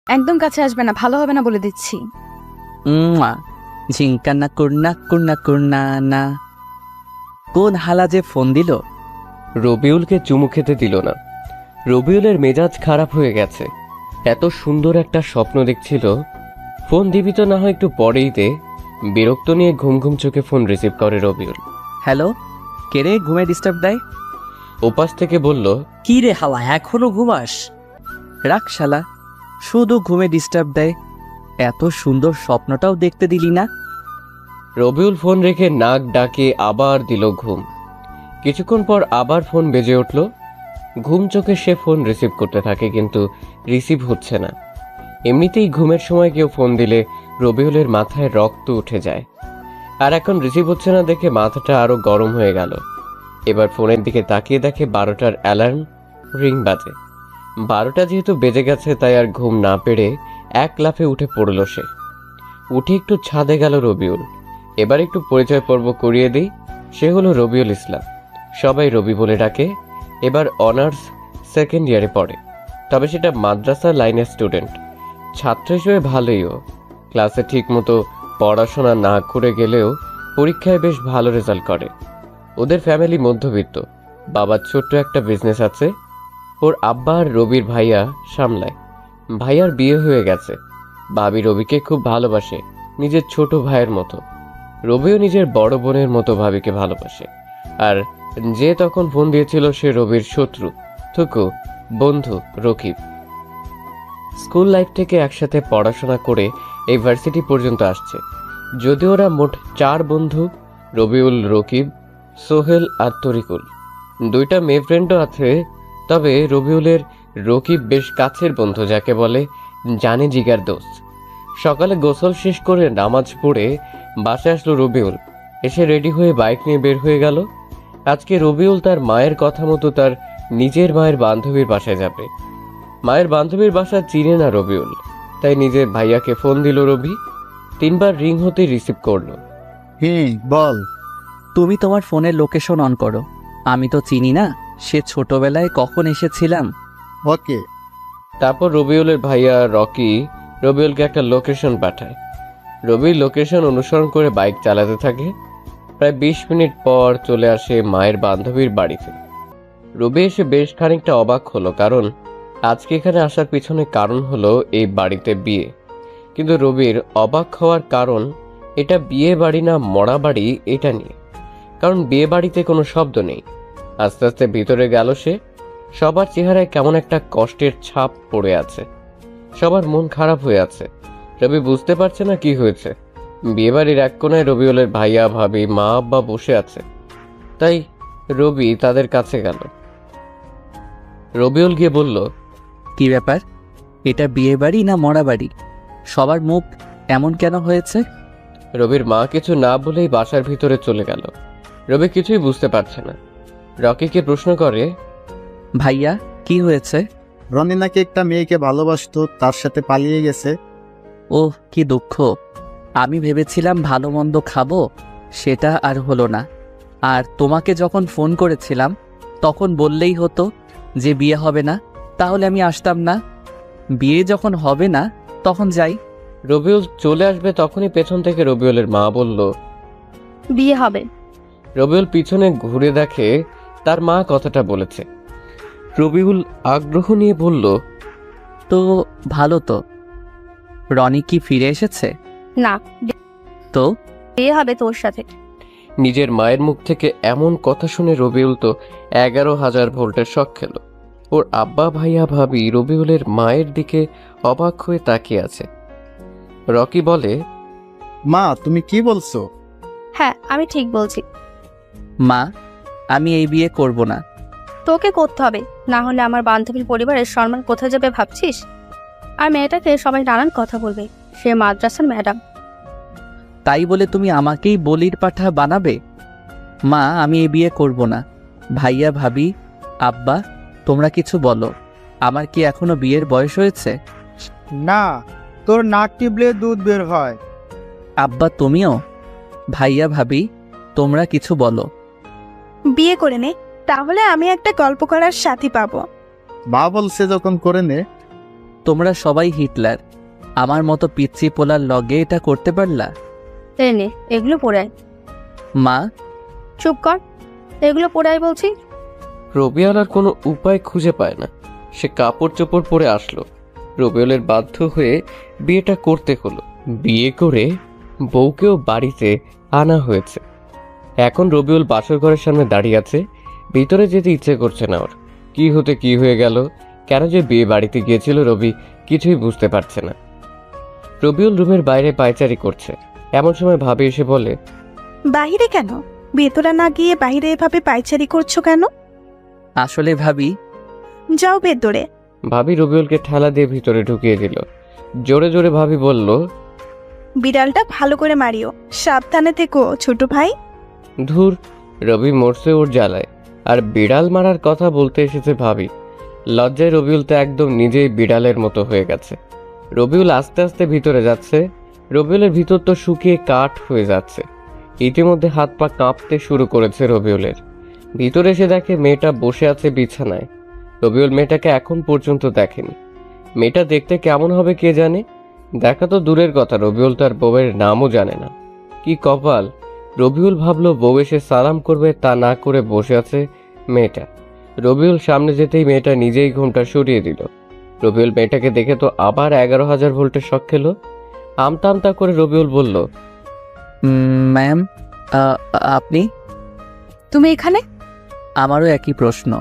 একদম কাছে আসবে না, ভালো হবে না বলে দিচ্ছি। ঝিঙ্কান্না কুর্না কুর্না কুর্না না। কোন হালা যে ফোন দিল? রবিউলকে চুমু খেতে দিল না। রবিউলের মেজাজ খারাপ হয়ে গেছে। এত সুন্দর একটা স্বপ্ন দেখছিল। ফোন দিবি তো না হয় একটু পরেই দে। বিরক্ত নিয়ে ঘুম ঘুম চোখে ফোন রিসিভ করে রবিউল। হ্যালো, কে রে ঘুমে ডিস্টার্ব দেয়? ওপাশ থেকে বলল, কি রে হালা, এখনো ঘুমাস? রাখ শালা, শুধু ঘুমে ডিস্টার্ব দেয়। এত সুন্দর স্বপ্নটাও দেখতে দিলি না। রবিউল ফোন রেখে নাক ডাকে আবার দিল ঘুম। কিছুক্ষণ পর আবার ফোন বেজে উঠল। ঘুম চোখে সে ফোন রিসিভ করতে থাকে, কিন্তু রিসিভ হচ্ছে না। এমনিতেই ঘুমের সময় কেউ ফোন দিলে রবিউলের মাথায় রক্ত উঠে যায়। আর এখন রিসিভ হচ্ছে না দেখে মাথাটা আরো গরম হয়ে গেল। এবার ফোনের দিকে তাকিয়ে দেখে 12টার অ্যালার্ম রিং বাজে। 12টা যেহেতু বেজে গেছে তাই আর ঘুম না পেরে এক লাফে উঠে পড়ল সে। উঠে একটু ছাদে গেল রবিউল। এবার একটু পরিচয় পর্ব করিয়ে দিই। সে হলো রবিউল ইসলাম, সবাই রবি বলে ডাকে। এবার অনার্স সেকেন্ড ইয়ারে পড়ে, তবে সেটা মাদ্রাসা লাইনের স্টুডেন্ট। ছাত্র হিসেবে ভালোইও, ক্লাসে ঠিক মতো পড়াশোনা না করে গেলেও পরীক্ষায় বেশ ভালো রেজাল্ট করে। ওদের ফ্যামিলি মধ্যবিত্ত, বাবার ছোট্ট একটা বিজনেস আছে। ওর আব্বা আর রবির ভাইয়া সামলায়। ভাইয়ার বিয়ে হয়ে গেছে। ভাবি রবিকে খুব ভালোবাসে, নিজের ছোট ভাইয়ের মতো। রবিও নিজের বড় বোনের মতো ভাবিকে ভালোবাসে। আর যে তখন ফোন দিয়েছিল সে রবির শত্রু, থুকু বন্ধু রকিব। স্কুল লাইফ থেকে একসাথে পড়াশোনা করে এই ভার্সিটি পর্যন্ত আসছে। যদিও ওরা মোট 4 বন্ধু, রবিউল, রকিব, সোহেল আর তরিকুল। 2টা মেয়ে ফ্রেন্ডও আছে, তবে রবিউলের রকিব বেশ কাছের বন্ধু, যাকে বলে জানে জিগার দোস্ত। সকালে গোসল শেষ করে নামাজ পড়ে বাসায় আসলো রবিউল। এসে রেডি হয়ে বাইক নিয়ে বের হয়ে গেল। আজকে রবিউল তার মায়ের কথা মতো তার নিজের মায়ের বান্ধবীর বাসায় যাবে। মায়ের বান্ধবীর বাসা চিনে না রবিউল, তাই নিজের ভাইয়াকে ফোন দিল রবি। 3বার রিং হতে রিসিভ করলো। বল। তুমি তোমার ফোনের লোকেশন অন করো। আমি তো চিনি না সে ছোটবেলায় কখন এসেছিলাম। ওকে। তারপর রবিউলের ভাইয়া রকি রবিউলকে একটা লোকেশন পাঠায়। রবি লোকেশন অনুসরণ করে বাইক চালাতে থাকে। প্রায় 20 মিনিট পর চলে আসে মায়ের বান্ধবীর বাড়িতে। রবি এসে বেশ খানিকটা অবাক হলো, কারণ আজকে এখানে আসার পিছনে কারণ হলো এই বাড়িতে বিয়ে। কিন্তু রবির অবাক হওয়ার কারণ এটা বিয়ে বাড়ি না মরা বাড়ি এটা নিয়ে। কারণ বিয়ে বাড়িতে কোনো শব্দ নেই। আস্তে আস্তে ভিতরে গেল সে। সবার চেহারায় কেমন একটা কষ্টের ছাপ পড়ে আছে। সবার মন খারাপ হয়ে আছে। রবি বুঝতে পারছে না কি হয়েছে। বিয়েবাড়ির এক কোনায় রবিউলের ভাইয়া ভাবি মা আব্বা বসে আছে, তাই রবি তাদের কাছে গেল। রবিউল গিয়ে বলল, কি ব্যাপার? এটা বিয়ে বাড়ি না মরা বাড়ি? সবার মুখ এমন কেন হয়েছে? রবির মা কিছু না বলেই বাসার ভিতরে চলে গেল। রবি কিছুই বুঝতে পারছে না। রকিকে প্রশ্ন করে, ভাইয়া কি হয়েছে? রনি নাকি একটা মেয়েকে ভালোবাসতো, তার সাথে পালিয়ে গেছে। ওহ, কি দুঃখ। আমি ভেবেছিলাম ভালো মন্দ খাবো, সেটা আর হলো না। আর তোমাকে যখন ফোন করেছিলাম তখন বললেই হতো যে বিয়ে হবে না, তাহলে আমি আসতাম না। বিয়ে যখন হবে না তখন যাই। রবিউল চলে আসবে তখনই পেছন থেকে রবিউলের মা বলল, বিয়ে হবে। রবিউল পিছনে ঘুরে দেখে তার মা কথাটা বলেছে। রবিউল আগ্রহ নিয়ে বলল, তো ভালো তো। রনি কি ফিরে এসেছে? না, তো বিয়ে হবে তোর সাথে। নিজের মায়ের মুখ থেকে এমন কথা শুনে রবিউল তো 11,000 ভোল্টের শক খেল। ওর আব্বা ভাইয়া ভাবি রবিউলের মায়ের দিকে অবাক হয়ে তাকিয়ে আছে। রকি বলে, মা তুমি কি বলছো? হ্যাঁ, আমি ঠিক বলছি। মা, আমি এই বিয়ে করব না। তোকে করতে হবে, না হলে আমার বান্ধবীর পরিবারের সম্মান কোথায় যাবে ভাবছিস? আর মেয়েটাকে সবাই নানান কথা বলবে, সে মাদ্রাসার ম্যাডাম। তাই বলে তুমি আমাকেই বলির পাঠা বানাবে? মা, আমি এই বিয়ে করব না। ভাইয়া ভাবি আব্বা, তোমরা কিছু বলো। আমার কি এখনো বিয়ের বয়স হয়েছে? না, তোর নাক টিপলে দুধ বের হয়। আব্বা তুমিও? ভাইয়া ভাবি তোমরা কিছু বলো। বিয়ে করে নে, তাহলে আমি একটা গল্প করার সাথী পাবো। মা বলছে যখন করে নে। তোমরা সবাই হিটলার, আমার মতো পিচ্চি পোলার লগে এটা করতে পারলা? এই নে এগুলো পরে আয়। মা, চুপ কর, এগুলো পরে আয় বলছি। রবিউল আর কোনো উপায় খুঁজে পায় না। সে কাপড় চোপড় পরে আসলো। রবিউলের বাধ্য হয়ে বিয়েটা করতে হলো। বিয়ে করে বউকেও বাড়িতে আনা হয়েছে। এখন রবিউল বাসর ঘরের সামনে দাঁড়িয়ে আছে। ভিতরে যেতে ইচ্ছে করছে না ওর। কি হতে কি হয়ে গেল, কেন যে বিয়ে বাড়িতে গিয়েছিল রবি কিছুই বুঝতে পারছে না। রবিউল রুমের বাইরে পায়চারি করছে। এমন সময় ভাবি এসে বলে, বাহিরে কেন? ভেতরে না গিয়ে বাইরে এভাবে পায়চারি করছো কেন? আসলে ভাবি, যাও ভেতরে। ভাবি রবিউলকে ঠেলা দিয়ে ভিতরে ঢুকিয়ে দিল। জোরে জোরে ভাবি বলল, বিড়ালটা ভালো করে মারিও, সাবধানে থেকো ছোট ভাই। ধুর, রবি মরছে ওর জ্বালায়, আর বিড়াল মারার কথা বলতে এসেছে ভাবি। লজ্জায় রবিউল তো একদম নিজেই বিড়ালের মতো হয়ে গেছে। রবিউল আস্তে আস্তে ভিতরে যাচ্ছে। রবিউলের ভিতর তো শুকিয়ে কাঠ হয়ে যাচ্ছে। ইতিমধ্যে হাত পা কাঁপতে শুরু করেছে রবিউলের। ভিতরে এসে দেখে মেয়েটা বসে আছে বিছানায়। রবিউল মেয়েটাকে এখন পর্যন্ত দেখেনি। মেয়েটা দেখতে কেমন হবে কে জানে। দেখা তো দূরের কথা, রবিউল তার বউয়ের নামও জানে না। কি কপাল! রবিউল ভাবলো বউ এসে সালাম করবে, তা না করে বসে আছে মেয়েটা। রবিউল সামনে যেতেই মেয়েটা নিজেই ঘুমটা সরিয়ে দিল। রবিউল মেয়েটাকে দেখে তো আবার 11,000 ভোল্টের শক খেলো। আমতা আমতা করে রবিউল বলল, ম্যাম, আপনি? তুমি এখানে? আমারও একই প্রশ্ন।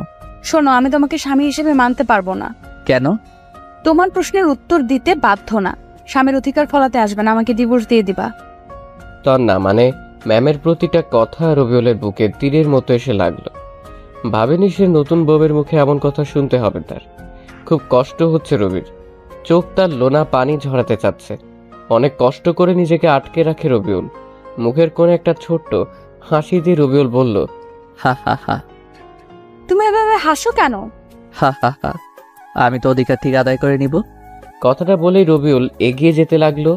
শোনো, আমি তোমাকে স্বামী হিসেবে মানতে পারবো না। কেন? তোমার প্রশ্নের উত্তর দিতে বাধ্য না। স্বামীর অধিকার ফলাতে আসবে না, আমাকে ডিভোর্স দিয়ে দিবা। তন্না মানে ম্যামের প্রতিটা কথা রবিউলের বুকে তীরের মতো এসে লাগলো। ভাবেনি সে নতুন বউয়ের মুখে এমন কথা শুনতে হবে তার। খুব কষ্ট হচ্ছে রবির। চোখ তার লোনা পানি ঝরাতে চাচ্ছে। অনেক কষ্ট করে নিজেকে আটকে রাখে রবিউল। মুখের কোণে একটা ছোট্ট হাসি দিয়ে রবিউল বলল, হা হা হা তুমি এভাবে হাসো কেন? হা হা হা আমি তো অধিকার ঠিক আদায় করে নিব। কথাটা বলেই রবিউল এগিয়ে যেতে লাগলো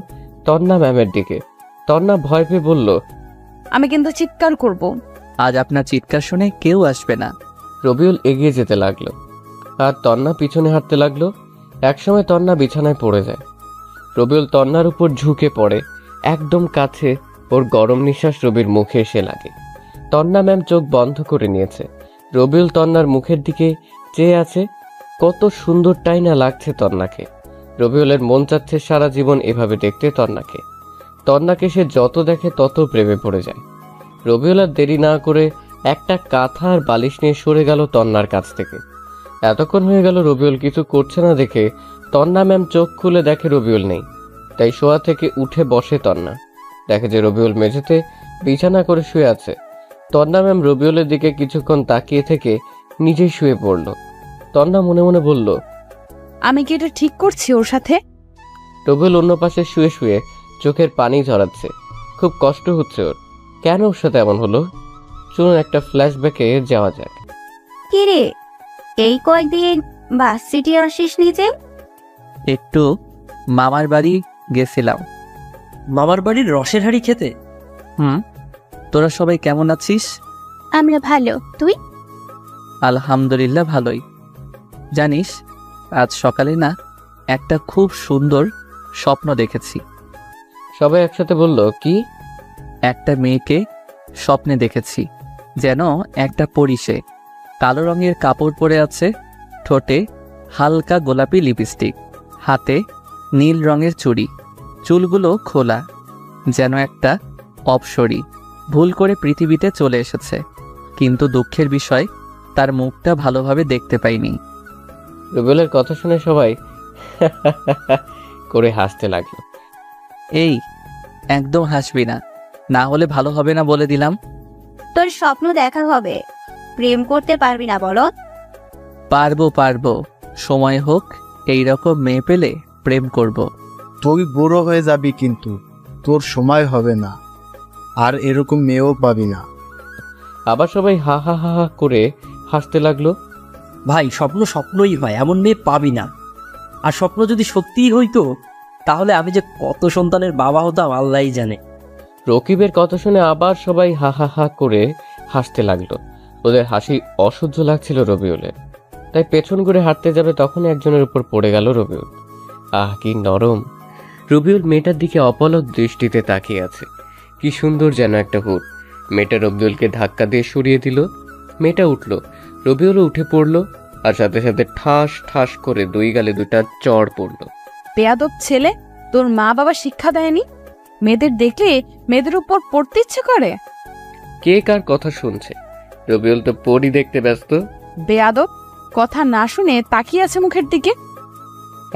তন্না ম্যামের দিকে। তন্না ভয় পেয়ে বলল, আমি কিন্তু চিৎকার করব। আজ আপনার চিৎকার শুনে কেউ আসবে না। রবিউল এগিয়ে যেতে লাগলো আর তন্না পিছনে হাঁটতে লাগলো। একসময় তন্না বিছানায় পড়ে যায়। রবিউল তন্নার উপর ঝুঁকে পড়ে। একদম কাছে ওর গরম নিঃশ্বাস রবির মুখে এসে লাগে। তন্না ম্যাম চোখ বন্ধ করে নিয়েছে। রবিউল তন্নার মুখের দিকে চেয়ে আছে। কত সুন্দরটাই না লাগছে তন্নাকে। রবিউলের মন চাচ্ছে সারা জীবন এভাবে দেখতে তন্নাকে। তন্নাকে সে যত দেখে তত প্রেমে পড়ে যায়। রবিউল আর দেরি না করে একটা কাঁথা আর বালিশ নিয়ে সরে গেল তন্নার কাছ থেকে। এতক্ষণ হয়ে গেল রবিউল কিছু করছে না দেখে তন্না ম্যাম চোখ খুলে দেখে রবিউল নেই। তাই শোয়া থেকে উঠে বসে তন্না। দেখে যে রবিউল মেঝেতে বিছানা করে শুয়ে আছে। তন্না ম্যাম রবিউলের দিকে কিছুক্ষণ তাকিয়ে থেকে নিজেই শুয়ে পড়ল। তন্না মনে মনে বলল, আমি কি এটা ঠিক করছি ওর সাথে? রবিউল অন্য পাশে শুয়ে শুয়ে চোখের পানি ঝরাচ্ছে। খুব কষ্ট হচ্ছে ওর। কেন ওর সাথে এমন হলো? চলুন একটা ফ্ল্যাশব্যাকে যাওয়া যাক। কিরে, এই কয়েকদিন বাস সিটি আসিস নিজে? একটু মামার বাড়ি গেছিলাম। মামার বাড়ির রসের হাঁড়ি খেতে? তোরা সবাই কেমন আছিস? আমরা ভালো, তুই? আলহামদুলিল্লাহ ভালোই। জানিস, আজ সকালে না একটা খুব সুন্দর স্বপ্ন দেখেছি। সবাই একসাথে বলল, কি? একটা মেয়েকে স্বপ্নে দেখেছি, যেন একটা পরী। সে কালো রঙের কাপড় পরে আছে, ঠোঁটে হালকা গোলাপি লিপস্টিক, হাতে নীল রঙের চুড়ি, চুলগুলো খোলা, যেন একটা অপ্সরী ভুল করে পৃথিবীতে চলে এসেছে। কিন্তু দুঃখের বিষয়, তার মুখটা ভালোভাবে দেখতে পাইনি। রুবেলের কথা শুনে সবাই করে হাসতে লাগলো। এই, একদম হাসবি না, না হলে ভালো হবে না বলে দিলাম। তোর স্বপ্ন দেখা হবে, প্রেম করতে পারবি না বলো? পারবো, সময় হোক, এইরকম মেয়ে পেলে প্রেম করব। তুই বুড়ো হয়ে যাবি, কিন্তু তোর সময় হবে না, আর এরকম মেয়েও পাবি না। আবার সবাই হা হা হা হা করে হাসতে লাগলো। ভাই, স্বপ্ন স্বপ্নই হয়, এমন মেয়ে পাবি না। আর স্বপ্ন যদি সত্যিই হইতো, তাহলে আমি যে কত সন্তানের বাবা হতাম আল্লাহই জানে। রকিবের কথা শুনে আবার সবাই হা হা হা করে হাসতে লাগলো। ওদের হাসি অসহ্য লাগছিল রবিউলের। তাই পেছন ঘুরে হাঁটতে যাবে তখন একজনের উপর পড়ে গেল রবিউল। আহ কি নরম। রবিউল মেয়েটার দিকে অপলক দৃষ্টিতে তাকিয়ে আছে। কি সুন্দর যেন একটা হুড। মেয়েটা রবিউলকে ধাক্কা দিয়ে সরিয়ে দিল। মেয়েটা উঠল, রবিউলও উঠে পড়ল, আর সাথে সাথে ঠাস ঠাস করে দুই গালে দুটা চড় পড়ল। বেয়াদব ছেলে, তোর মা বাবা শিক্ষা দেয়নি? মেয়েদের দেখলে মেয়েদের উপর পড়তে ইচ্ছে করে। কে কার কথা শুনছে? রবিউল তো পরী দেখতে ব্যস্ত। বেয়াদব, কথা না শুনে তাকিয়ে আছে মুখের দিকে।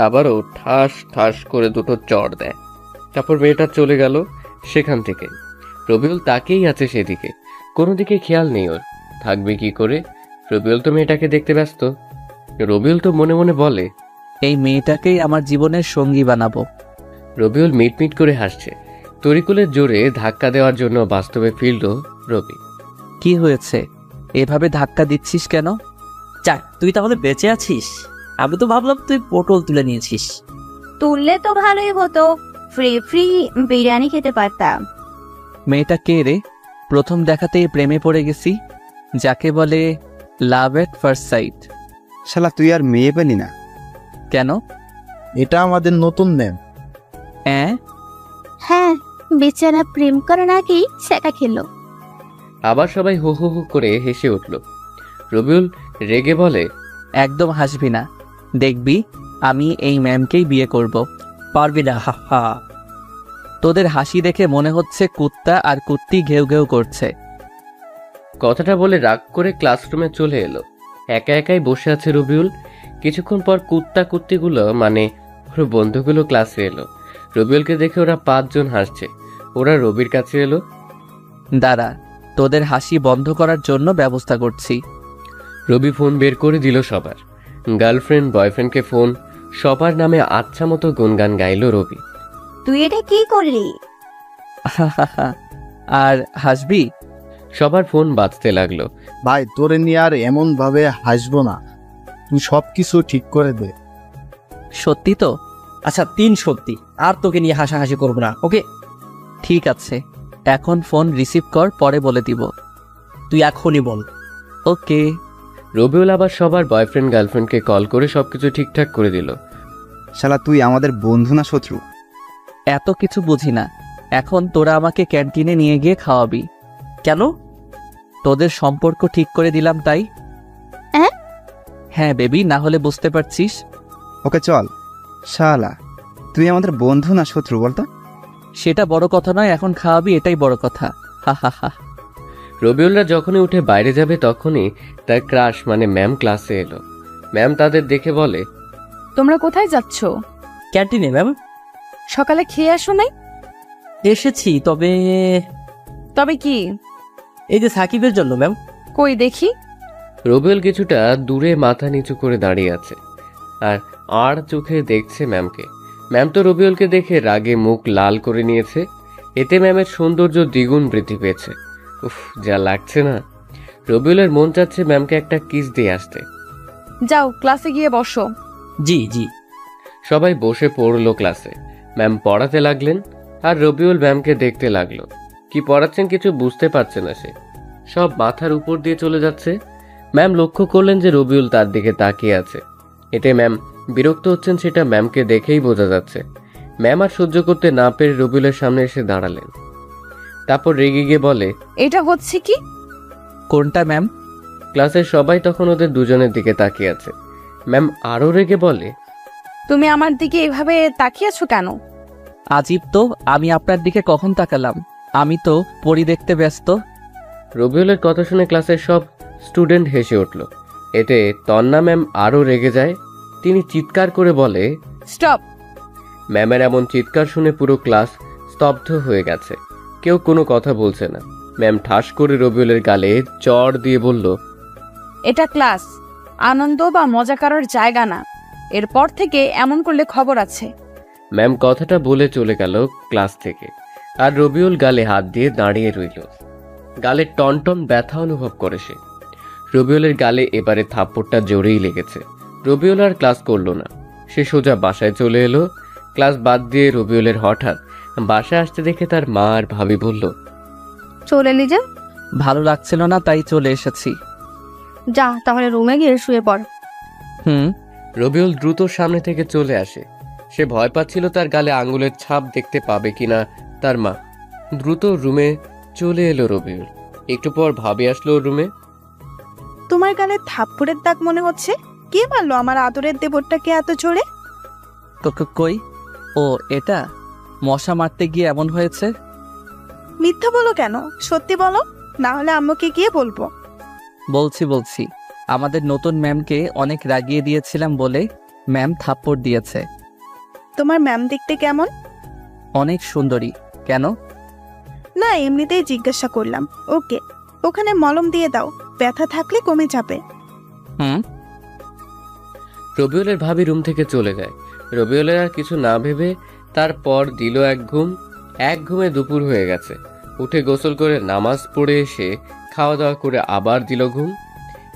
আবারও ঠাস ঠাস করে দুটো চড় দেয়। তারপর মেয়েটা চলে গেল সেখান থেকে। রবিউল তাকেই আছে সেদিকে, কোনো দিকে খেয়াল নেই ওর। থাকবে কি করে? রবিউল তো মেয়েটাকে দেখতে ব্যস্ত। রবিউল তো মনে মনে বলে, এই মেয়েটাকেই আমার জীবনের সঙ্গী বানাবো। রবিউল মিটমিট করে হাসছে। তরিকুলের জোরে ধাক্কা দেওয়ার জন্য বাস্তবে ফিরল রবি। কি হয়েছে? এভাবে ধাক্কা দিচ্ছিস কেন? যাক, তুই তাহলে বেঁচে আছিস। আমি তো ভাবলাম তুই পটল তুলে নিয়েছিস। তুললে তো ভালোই হতো, ফ্রি ফ্রি বিরিয়ানি খেতে পারতাম। মেয়েটা কে রে? প্রথম দেখাতেই প্রেমে পড়ে গেছি, যাকে বলে লাভ এট ফার্স্ট সাইট। শালা তুই আর মেয়ে পেলি না? কেন? এটা আমাদের নতুন নেম। হ্যাঁ, বেচারা প্রেম করে নাকি সেটা খেলো। আবার সবাই হো হো হো করে হেসে উঠল। রবিউল রেগে বলে, একদম হাসবি না, দেখবি আমি এই ম্যামকেই বিয়ে করব। পারবি না, হা হা। তোদের হাসি দেখে মনে হচ্ছে কুত্তা আর কুত্তি ঘেউ ঘেউ করছে। কথাটা বলে রাগ করে ক্লাসরুমে চলে এলো। একা একাই বসে আছে রবিউল। কিছুক্ষণ পর কুত্তা কুত্তিগুলো মানে ওর বন্ধুগুলো ক্লাসে এলো। রবিউলকে দেখে ওরা 5 জন হাসছে। ওরা রবির কাছে এলো। দাঁড়া, তোদের হাসি বন্ধ করার জন্য ব্যবস্থা করছি। রবি ফোন বের করে দিল সবার। গার্লফ্রেন্ড বয়ফ্রেন্ডকে ফোন, সবার নামে আচ্ছা মতো গুনগান গাইল রবি। তুই এটা কি করলি? আর হাসবি? সবার ফোন বাজতে লাগলো। ভাই, তোরে নিয়ে আর এমন ভাবে হাসবো না, তুই সবকিছু ঠিক করে দে। সত্যি তো? আচ্ছা, 3 সত্যি। আর তোকে নিয়ে হাসাহাসি করবো না, ওকে? ঠিক আছে, এখন ফোন রিসিভ কর, পরে বলে দিব। তুই এখনই বল। ওকে। রবিউল আবার সবার বয়ফ্রেন্ড গার্লফ্রেন্ডকে কল করে সবকিছু ঠিকঠাক করে দিল। শালা তুই আমাদের বন্ধু না শত্রু? এত কিছু বুঝি না। এখন তোরা আমাকে ক্যান্টিনে নিয়ে গিয়ে খাওয়াবি। কেন? তোদের সম্পর্ক ঠিক করে দিলাম তাই। হ্যাঁ? হ্যাঁ বেবি, না হলে বুঝতে পারছিস। ওকে চল। শালা তুই আমাদের বন্ধু না শত্রু বলতো? সেটা বড় কথা নয়, এখন খাওয়াবি, এটাই বড় কথা। হা হা হা। রবিউলরা যখনই উঠে বাইরে যাবে তখনই তার ক্রাশ মানে ম্যাম ক্লাসে এলো। ম্যাম তাদের দেখে বলে, তোমরা কোথায় যাচ্ছ? ক্যান্টিনে ম্যাম। সকালে খেয়ে আসো নাই? এসেছি, তবে তবে কি? এই যে সাকিবের জন্য ম্যাম। কই দেখি। রবিউল কিছুটা দূরে মাথা নিচু করে দাঁড়িয়ে আছে আর আর চোখে দেখছে ম্যামকে। ম্যাম তো রবিউলকে দেখে রাগে মুখ লাল করে নিয়েছে। এতে ম্যামের সৌন্দর্য দ্বিগুণ বৃদ্ধি পেয়েছে। উফ, যা লাগছে না। রবিউলের মন চাচ্ছে ম্যামকে একটা কিস দিয়ে আসতে। যাও ক্লাসে গিয়ে বসো। জি জি। সবাই বসে পড়লো ক্লাসে। ম্যাম পড়াতে লাগলেন আর রবিউল ম্যামকে দেখতে লাগলো। কি পড়াচ্ছেন কিছু বুঝতে পারছে না সে। সব মাথার উপর দিয়ে চলে যাচ্ছে। ম্যাম লক্ষ্য করলেন যে রবিউল তার দিকে তাকিয়ে আছে। এতে ম্যাম বিরক্ত হচ্ছেন সেটা ম্যামকে দেখেই বোঝা যাচ্ছে। ম্যাম আর সহ্য করতে না পেরে রবিউলের সামনে এসে দাঁড়ালেন। তারপর রেগে গিয়ে বলে, এটা হচ্ছে কি? কোনটা ম্যাম? ক্লাসের সবাই তখন ওদের দুজনের দিকে তাকিয়ে আছে। ম্যাম আরো রেগে বলে, তুমি আমার দিকে এভাবে তাকিয়ে আছো কেন? আজীব তো, আমি আপনার দিকে কখন তাকালাম? আমি তো পরি দেখতে ব্যস্ত। রবিউলের কথা শুনে ক্লাসের সব স্টুডেন্ট হেসে উঠল। এতে তন্না ম্যাম আরো রেগে যায়। তিনি চিৎকার করে বলে, স্টপ! ম্যামের এমন চিৎকার শুনে পুরো ক্লাস স্তব্ধ হয়ে গেছে। কেউ কোনো কথা বলছে না। ম্যাম ঠাস করে রবিউলের গালে চড় দিয়ে বলল, এটা ক্লাস, আনন্দ বা মজা করার জায়গা না। এরপর থেকে এমন করলে খবর আছে। ম্যাম কথাটা বলে চলে গেল ক্লাস থেকে। আর রবিউল গালে হাত দিয়ে দাঁড়িয়ে রইল। গালে টনটন ব্যথা অনুভব করে সে। রবিউলের গালে এবারে থাপ্পড়টা জোরেই লেগেছে। রবিউল আর ক্লাস করলো না। সে সোজা বাসায় চলে এলো। ক্লাস বাদ দিয়ে রবিউলের হঠাৎ বাসায় আসতে দেখে তার মা আর ভাবি বলল, চলে এলি যে? ভালো লাগছিল না তাই চলে এসেছি। যা তাহলে রুমে গিয়ে শুয়ে পড়। হুম। রবিউল দ্রুত সামনে থেকে চলে আসে। সে ভয় পাচ্ছিল তার গালে আঙ্গুলের ছাপ দেখতে পাবে কিনা তার মা। দ্রুত রুমে চলে এলো রবিউল। একটু পর ভাবি আসলো ওর রুমে। তোমার গালে থাপ্পড়ের দাগ মনে হচ্ছে। কে মারলো আমার আদরের দেবরটাকে এত জোরে? কই? ও এটা মশা মারতে গিয়ে এমন হয়েছে। মিথ্যা বলো কেন? সত্যি বলো, না হলে আম্মুকে গিয়ে বলবো। বলছি আমাদের নতুন ম্যামকে অনেক রাগিয়ে দিয়েছিলাম বলে ম্যাম থাপ্পড় দিয়েছে। তোমার ম্যাম দেখতে কেমন? অনেক সুন্দরী। কেন? না, এমনিতেই জিজ্ঞাসা করলাম। ওকে, ওখানে মলম দিয়ে দাও, ব্যথা থাকলে কমে যাবে। হুম। রবিউলের ভাবি রুম থেকে চলে যায়। রবিউলের আর কিছু না ভেবে তারপর দিল এক ঘুম। এক ঘুমে দুপুর হয়ে গেছে। উঠে গোসল করে নামাজ পড়ে এসে খাওয়া দাওয়া করে আবার দিল ঘুম।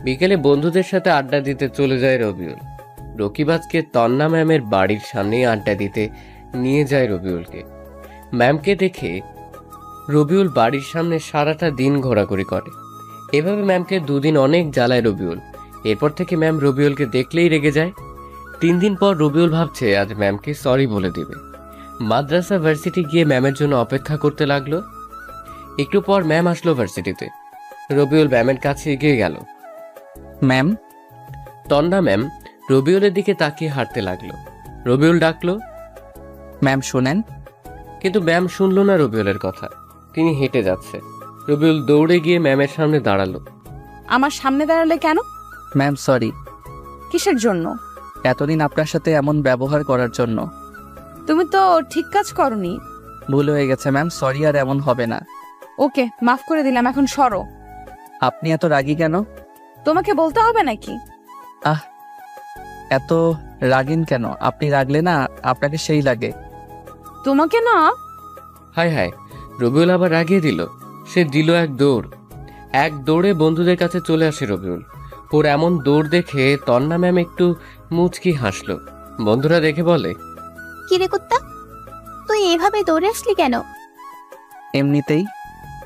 বিকেলে বন্ধুদের সাথে আড্ডা দিতে চলে যায় রবিউল। রকিবাজকে তন্না ম্যামের বাড়ির সামনেই আড্ডা দিতে নিয়ে যায় রবিউলকে। ম্যামকে দেখে রবিউল বাড়ির সামনে সারাটা দিন ঘোরাঘুরি করে। এভাবে ম্যামকে দুদিন অনেক জ্বালায় রবিউল। এরপর থেকে ম্যাম রবিউলকে দেখলেই রেগে যায়। 3 দিন পর রবিউল ভাবছে আজ ম্যামকে সরি বলে দিবে। মাদ্রাসা ভার্সিটি গিয়ে ম্যামের জন্য অপেক্ষা করতে লাগলো। একটু পর ম্যাম আসলো ভার্সিটিতে। রবিউল ম্যামের কাছে এগিয়ে গেল। ম্যাম। তন্না ম্যাম রবিউলের দিকে তাকিয়ে হাঁটতে লাগলো। রবিউল ডাকলো, ম্যাম শোনেন। কিন্তু ম্যাম শুনলো না রবিউলের কথা। তিনি হেঁটে যাচ্ছে। রবিউল দৌড়ে গিয়ে ম্যামের সামনে দাঁড়ালো। আমার সামনে দাঁড়ালে কেন? Ma'am sorry. কিসের জন্য? এতদিন আপনার সাথে এমন ব্যবহার করার জন্য। তুমি তো ঠিক কাজ করনি। ভুল হয়ে গেছে ম্যাম, সরি আর এমন হবে না। ওকে, মাফ করে দিলাম, এখন সরো। আপনি এত রাগী কেন? তোমাকে বলতে হবে নাকি? এত রাগেন কেন? আপনি রাগলে না আপনাকে সেই লাগে। তোমাকে না। হায় হায়, রবিউল আবার রাগিয়ে দিল। সে দিল এক দৌড়। এক দৌড়ে বন্ধুদের কাছে চলে আসে রবিউল। ওর এমন দৌড় দেখে তন্না ম্যাম একটু মুচকি হাসলো। বন্ধুরা দেখে বলে, কিরে কুত্তা, তুই এভাবে দৌড়ে আসলি কেন? এমনিতেই।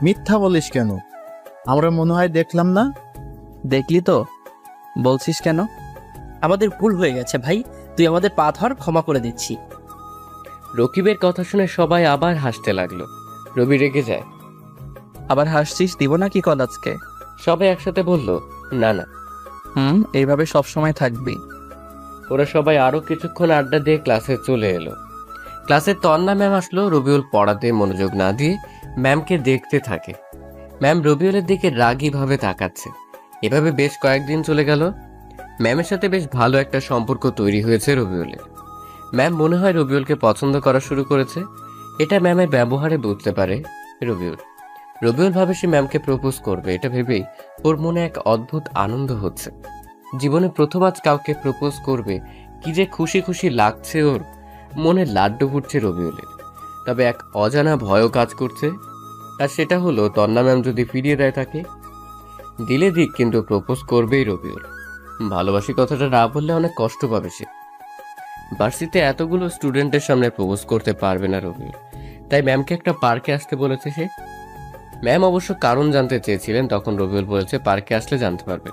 মিথ্যা বলিস কেন? আমরা মনে হয় দেখলাম না। দেখলি তো, বলছিস কেন? আমাদের ভুল হয়ে গেছে ভাই, তুই আমাদের পা ধর, ক্ষমা করে দিচ্ছি। রকিবের কথা শুনে সবাই আবার হাসতে লাগলো। রবি রেগে যায়। আবার হাসছিস? দিব না কি কল আজকে? সবাই একসাথে বলল, না না। এইভাবে সব সময় থাকবি। ওরা সবাই আরো কিছুক্ষণ আড্ডা দিয়ে ক্লাসে চলে এলো। ক্লাসে তন্না ম্যাম আসলো। রবিউল পড়াতে মনোযোগ না দিয়ে ম্যামকে দেখতে থাকে। ম্যাম রবিউলের দিকে রাগী ভাবে তাকাচ্ছে। এভাবে বেশ কয়েকদিন চলে গেল। ম্যামের সাথে বেশ ভালো একটা সম্পর্ক তৈরি হয়েছে রবিউলের। ম্যাম মনে হয় রবিউলকে পছন্দ করা শুরু করেছে। এটা ম্যামের ব্যবহারে বুঝতে পারে রবিউল। রবিউল ভাবে সে ম্যামকে প্রপোজ করবে। এটা ভেবেই ওর মনে এক অদ্ভুত আনন্দ হচ্ছে। জীবনে প্রথম আজ কাউকে প্রপোজ করবে, কি যে খুশি খুশি লাগছে ওর। মনে লাড্ডু ফুটছে রবিউলের। তবে এক অজানা ভয়ও কাজ করছে। আর সেটা হলো তন্না ম্যাম যদি ফিরিয়ে দেয় তাকে। দিলে দিক, কিন্তু প্রপোজ করবেই রবিউল। ভালোবাসি কথাটা না বললে অনেক কষ্ট পাবে সে। ভার্সিটিতে এতগুলো স্টুডেন্টের সামনে প্রপোজ করতে পারবে না রবিউল। তাই ম্যামকে একটা পার্কে আসতে বলেছে সে। ম্যাম অবশ্য কারণ জানতে চেয়েছিলেন, তখন রবিউল বলেছে পার্কে আসলে জানতে পারবে।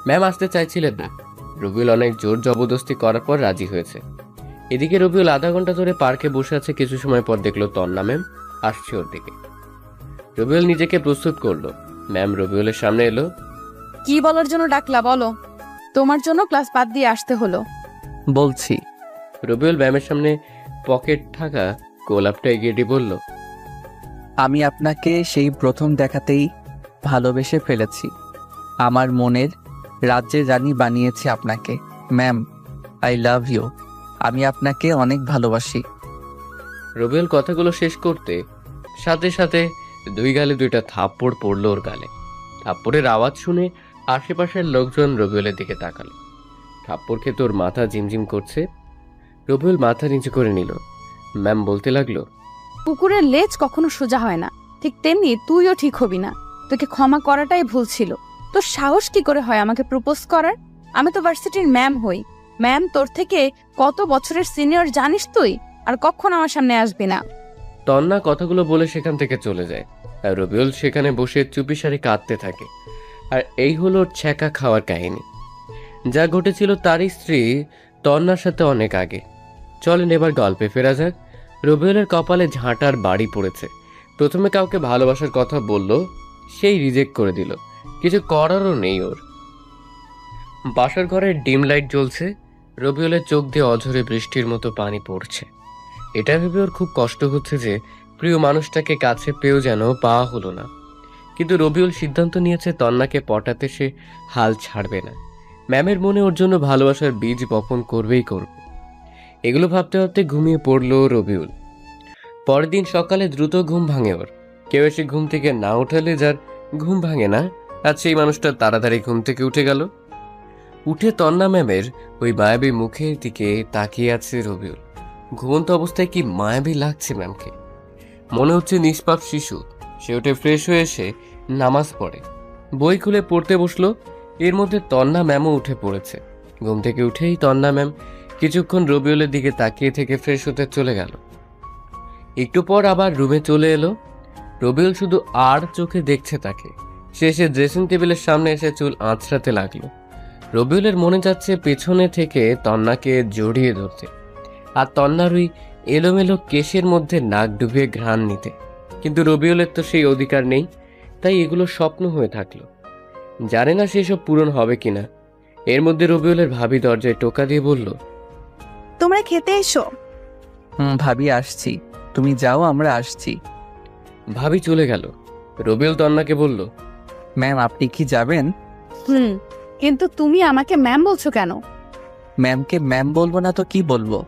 ম্যাম আসতে চাইছিলেন না। রবিউল অনেক জোর জবরদস্তি করার পর রাজি হয়েছে। এদিকে রবিউল আধা ঘন্টা ধরে পার্কে বসে আছে। কিছু সময় পর দেখলো তন্না ম্যাম আসছে ওর দিকে। রবিউল নিজেকে প্রস্তুত করলো। ম্যাম রবিউলের সামনে এলো। কি বলার জন্য ডাকলা বলো? তোমার জন্য ক্লাস বাদ দিয়ে আসতে হলো। বলছি। রবিউল ম্যামের সামনে পকেট থাকা গোলাপটা এগিয়ে দিয়ে বলল, আমি আপনাকে সেই প্রথম দেখাতেই ভালোবেসে ফেলেছি। আমার মনের রাজ্যের রানী বানিয়েছি আপনাকে। Ma'am, I love you. আমি আপনাকে অনেক ভালোবাসি। রবিউল কথাগুলো শেষ করতে সাথে সাথে দুই গালে দুইটা থাপ্পড় পড়লো ওর গালে। থাপ্পড়ের আওয়াজ শুনে আশেপাশের লোকজন রবিউলের দিকে তাকালো। থাপ্পড় খেতে ওর মাথা ঝিমঝিম করছে। রবিউল মাথা নিচু করে নিল। ম্যাম বলতে লাগলো, কুকুরের লেজ কখনো সোজা হয় না, ঠিক তেমনি তুইও ঠিক হবি না। তোকে ক্ষমা করাটাই ভুল ছিল। তোর সাহস কি করে হয় আমাকে প্রপোজ করার? আমি তো ভার্সিটির ম্যাম হই। ম্যাম তোর থেকে কত বছরের সিনিয়র জানিস তুই? আর কখনো আমার সামনে আসবি না। তন্না কথাগুলো বলে সেখান থেকে চলে যায়। আর রবিউল সেখানে বসে চুপিসারে কাঁদতে থাকে। আর এই হলো ছ্যাঁকা খাওয়ার কাহিনী, যা ঘটেছিল তারই স্ত্রী তন্নার সাথে অনেক আগে। চলেন এবার গল্পে ফেরা যাক। রবিউলের কপালে ঝাঁটার বাড়ি পড়েছে। প্রথমে কাউকে ভালোবাসার কথা বলল, সেই রিজেক্ট করে দিল। কিছু করারও নেই ওর। বাসার ঘরে ডিম লাইট জ্বলছে, রবিউলের চোখ দিয়ে অঝরে বৃষ্টির মতো পানি পড়ছে। এটা ভেবে ওর খুব কষ্ট হচ্ছে যে প্রিয় মানুষটাকে কাছে পেয়েও যেন পাওয়া হলো না। কিন্তু রবিউল সিদ্ধান্ত নিয়েছে তন্নাকে পটাতে সে হাল ছাড়বে না। ম্যামের মনে ওর জন্য ভালোবাসার বীজ বপন করবেই করবে। এগুলো ভাবতে ভাবতে ঘুমিয়ে পড়ল রবিউল। পরের দিন সকালে দ্রুত ঘুম ভাঙে ওর। কেউ এসে ঘুম থেকে না উঠালে যার ঘুম ভাঙে না, আজ সেই মানুষটা তাড়াতাড়ি ঘুম থেকে উঠে গেল। উঠে তন্না ম্যামের ওই মায়াবী মুখের দিকে তাকিয়ে আছে রবিউল। ঘুমন্ত অবস্থায় কি মায়াবী লাগছে ম্যামকে, মনে হচ্ছে নিষ্পাপ শিশু। সে উঠে ফ্রেশ হয়ে এসে নামাজ পড়ে, বই খুলে পড়তে বসলো। এর মধ্যে তন্না ম্যামও উঠে পড়েছে। ঘুম থেকে উঠেই তন্না ম্যাম কিছুক্ষণ রবিউলের দিকে তাকিয়ে থেকে ফ্রেশ হতে চলে গেল। একটু পর আবার রুমে চলে এলো। রবিউল শুধু আর চোখে দেখছে তাকে। সে এসে ড্রেসিং টেবিলের সামনে এসে চুল আঁচড়াতে লাগলো। রবিউলের মনে যাচ্ছে পেছনে থেকে তন্নাকে জড়িয়ে ধরতে, আর তন্নার ওই এলোমেলো কেশের মধ্যে নাক ডুবিয়ে ঘ্রাণ নিতে। কিন্তু রবিউলের তো সেই অধিকার নেই, তাই এগুলো স্বপ্ন হয়ে থাকলো। জানে না সেসব পূরণ হবে কিনা। এর মধ্যে রবিউলের ভাবি দরজায় টোকা দিয়ে বলল, তোমরা খেতে এসো। ভাবি আসছি, তুমি যাও, আমরা আসছি। ভাবি চলে গেল। রবিউল তন্নাকে বলল, ম্যাম আপনি কি যাবেন? কিন্তু তুমি আমাকে ম্যাম বলছো কেন? ম্যামকে ম্যাম বলবো না তো কি বলবো?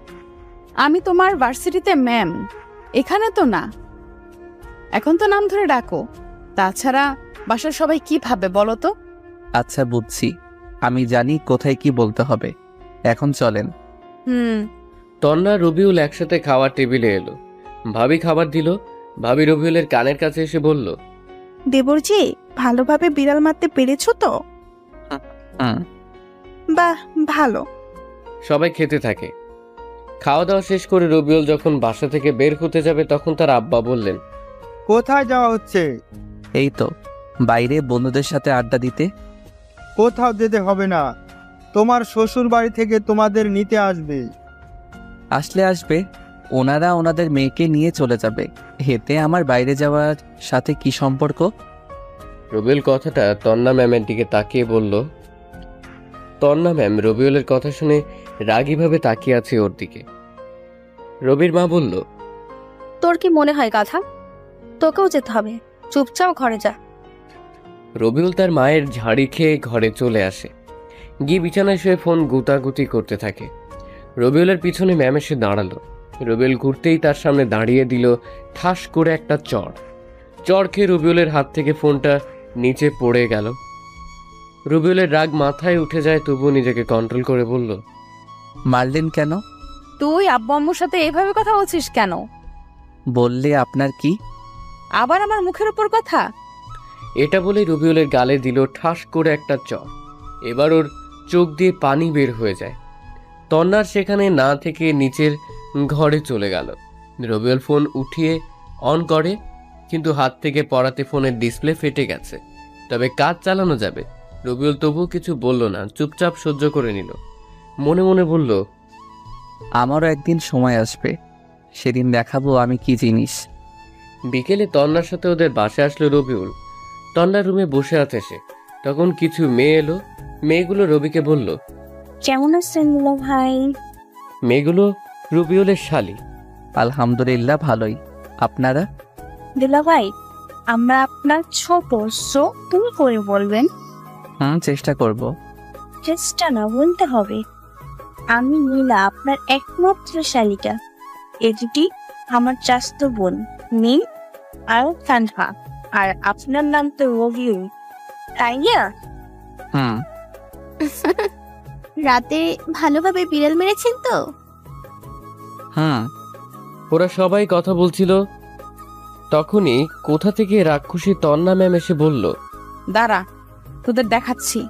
আমি তোমার ভার্সিটিতে ম্যাম, এখানে তো না। এখন তো নাম ধরে ডাকো, তাছাড়া বাসার সবাই কি ভাবে বলো তো? আচ্ছা বুঝছি, আমি জানি কোথায় কি বলতে হবে। এখন চলেন। তন্না রবিউল একসাথে খাওয়ার টেবিলে এলো। ভাবি খাবার দিল। ভাবি রবিউলের কানের কাছে এসে বলল, দেবরজি, ভালোভাবে বিড়াল মারতে পেরেছো তো? বাহ, ভালো। সবাই খেতে থাকে। খাওয়া দাওয়া শেষ করে রবিউল যখন বাসা থেকে বের হতে যাবে তখন তার আব্বা বললেন, কোথায় যাওয়া হচ্ছে? এই তো বাইরে বন্ধুদের সাথে আড্ডা দিতে। কোথাও যেতে হবে না, তোমার শ্বশুর বাড়ি থেকে তোমাদের নিতে আসবে। আসলে আসবে, ওনারা ওনাদের মেয়েকে নিয়ে চলে যাবে। এতে আমার বাইরে যাওয়ার সাথে কি সম্পর্ক? রবিউল কথাটা তন্না ম্যামের দিকে তাকিয়ে বলল। তন্না ম্যাম রবিউলের কথা শুনে রাগীভাবে তাকিয়ে আছে ওর দিকে। রবির মা বলল, তোর কি মনে হয় গাধা? তোকেও যেতে হবে, চুপচাপ ঘরে যা। রবিউল তার মায়ের ঝাড়ি খেয়ে ঘরে চলে আসে। গিয়ে বিছানায় শুয়ে ফোন গুতাগুতি করতে থাকে। রবিউলের পিছনে ম্যাম এসে দাঁড়ালো। রবিউল ঘুরতেই তার সামনে দাঁড়িয়ে দিল ঠাস করে একটা চড় খেয়ে রবিউলের হাত থেকে ফোনটা নিচে পড়ে গেল। রবিউলের রাগ মাথায় উঠে যায়, তবুও নিজেকে কন্ট্রোল করে বলল, মারলেন কেন? তুই আব্বু আম্মুর সাথে এভাবে কথা বলছিস কেন? বললে আপনার কি? আবার আমার মুখের উপর কথা? এটা বলে রবিউলের গালে দিল ঠাস করে একটা চড়। এবার ওর চোখ দিয়ে পানি বের হয়ে যায়। তন্নার সেখানে না থেকে নিচের ঘরে চলে গেল। রবিউল ফোন উঠিয়ে অন করে, কিন্তু হাত থেকে পড়াতে ফোনের ডিসপ্লে ফেটে গেছে। তবে কাজ চালানো যাবে। রবিউল তবুও কিছু বলল না, চুপচাপ সহ্য করে নিল। মনে মনে বলল, আমারও একদিন সময় আসবে, সেদিন দেখাবো আমি কি জিনিস। বিকেলে তন্নার সাথে ওদের বাসায় আসলো রবিউল। তন্নার রুমে বসে আছে সে। তখন কিছু মেয়ে এলো। মেয়েগুলো রবিকে বলল, কেমন আছেন ভাই? মেয়েগুলো রবিউলের শালি। আলহামদুলিল্লাহ ভালোই, আপনারা? দুলাভাই, আমরা আপনার ছোট, সো তুমি করে বলবেন। চেষ্টা করব। চেষ্টা না, বলতে হবে। আমি নীলা, আপনার একমাত্র শালিকা। এ দুটি আমার চাস্ত বোন, নীল আর কানহা। আর আপনার নাম তো রবিউল, তাই না? রাতে ভালোভাবে বিড়াল মেরেছেন তো? ওরা সবাই কথা বলছিল। তখনই কোথা থেকে রাক্ষসী তন্না ম্যাম এসে বলল, দাঁড়া, তোদের দেখাচ্ছি।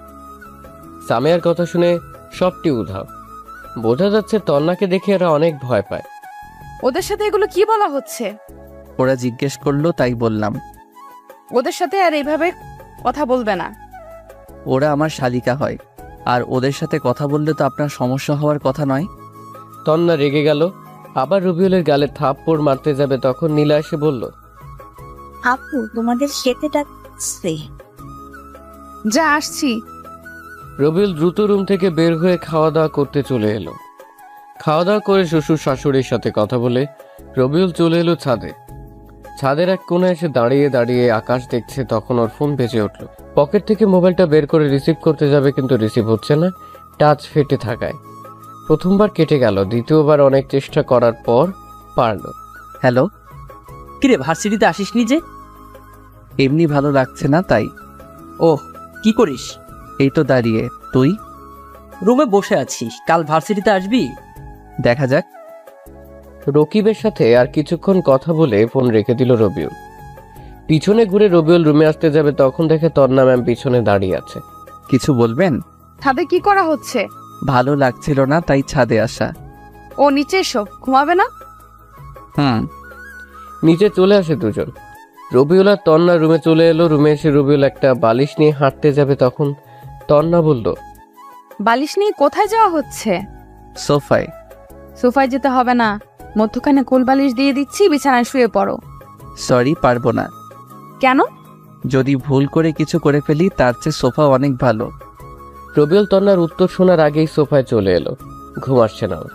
সামিয়ার কথা শুনে সবটি উধাও। বোঝা যাচ্ছে তন্নাকে দেখে এরা অনেক ভয় পায়। ওদের সাথে এগুলো কি বলা হচ্ছে? ওরা জিজ্ঞেস করলো তাই বললাম। ওদের সাথে আর এইভাবে কথা বলবে না। ওরা আমার শালিকা হয়, আর ওদের সাথে কথা বললে তো আপনার সমস্যা হওয়ার কথা নয়। তন্না রেগে গেল, আবার রবিউলের গালে থাপ্পড় মারতে যাবে তখন নীলা এসে বলল, আপু তোমাদের খেতে ডাকছে। যা আসছি। রবিউল দ্রুত রুম থেকে বের হয়ে খাওয়া দাওয়া করতে চলে এলো। খাওয়া দাওয়া করে শ্বশুর শাশুড়ির সাথে কথা বলে রবিউল চলে এলো ছাদে। ছাদের এক কোণে এসে দাঁড়িয়ে দাঁড়িয়ে আকাশ দেখছে, তখন ওর ফোন বেজে উঠল। পকেট থেকে মোবাইলটা বের করে রিসিভ করতে যাবে, কিন্তু রিসিভ হচ্ছে না, টাচ ফেটে থাকায়। প্রথমবার কেটে গেল, দ্বিতীয়বার অনেক চেষ্টা করার পর পারলো। হ্যালো, কিরে ভার্সিটিতে আসিসনি যে? এমনি ভালো লাগছে না তাই। ওহ, কি করিস? এই তো দাঁড়িয়ে। তুই? রুমে বসে আছিস, কাল ভার্সিটিতে আসবি? দেখা যাক। রকিবের সাথে আর কিছুক্ষণ কথা বলে ফোন রেখে দিল রবিউল। পিছনে ঘুরে রবিউল রুমে আসতে যাবে তখন দেখে তন্না ম্যাম পিছনে দাঁড়িয়ে আছে। কিছু বলবেন? ছাদে কি করা হচ্ছে? ভালো লাগছিল না তাই ছাদে আসা। ও নিচে এসো, ঘুমাবে না? হুম। নিচে চলে আসে দুজন। রবিউল আর তন্না রুমে চলে এলো। রুমে এসে রবিউল একটা বালিশ নিয়ে হাঁটতে যাবে তখন তন্না বলল, বালিশ নিয়ে কোথায় যাওয়া হচ্ছে? সোফায়। সোফায় যেতে হবে না, মধ্যখানে কোল বালিশ দিয়ে দিচ্ছি, বিছানায় শুয়ে পড়ো। সরি, পারবো না। কেন? যদি ভুল করে কিছু করে ফেলি তার চেয়ে সোফা অনেক ভালো। রবিউল তন্নার উত্তর শোনার আগেই সোফায় চলে এলো। ঘুম আসছে না ওর।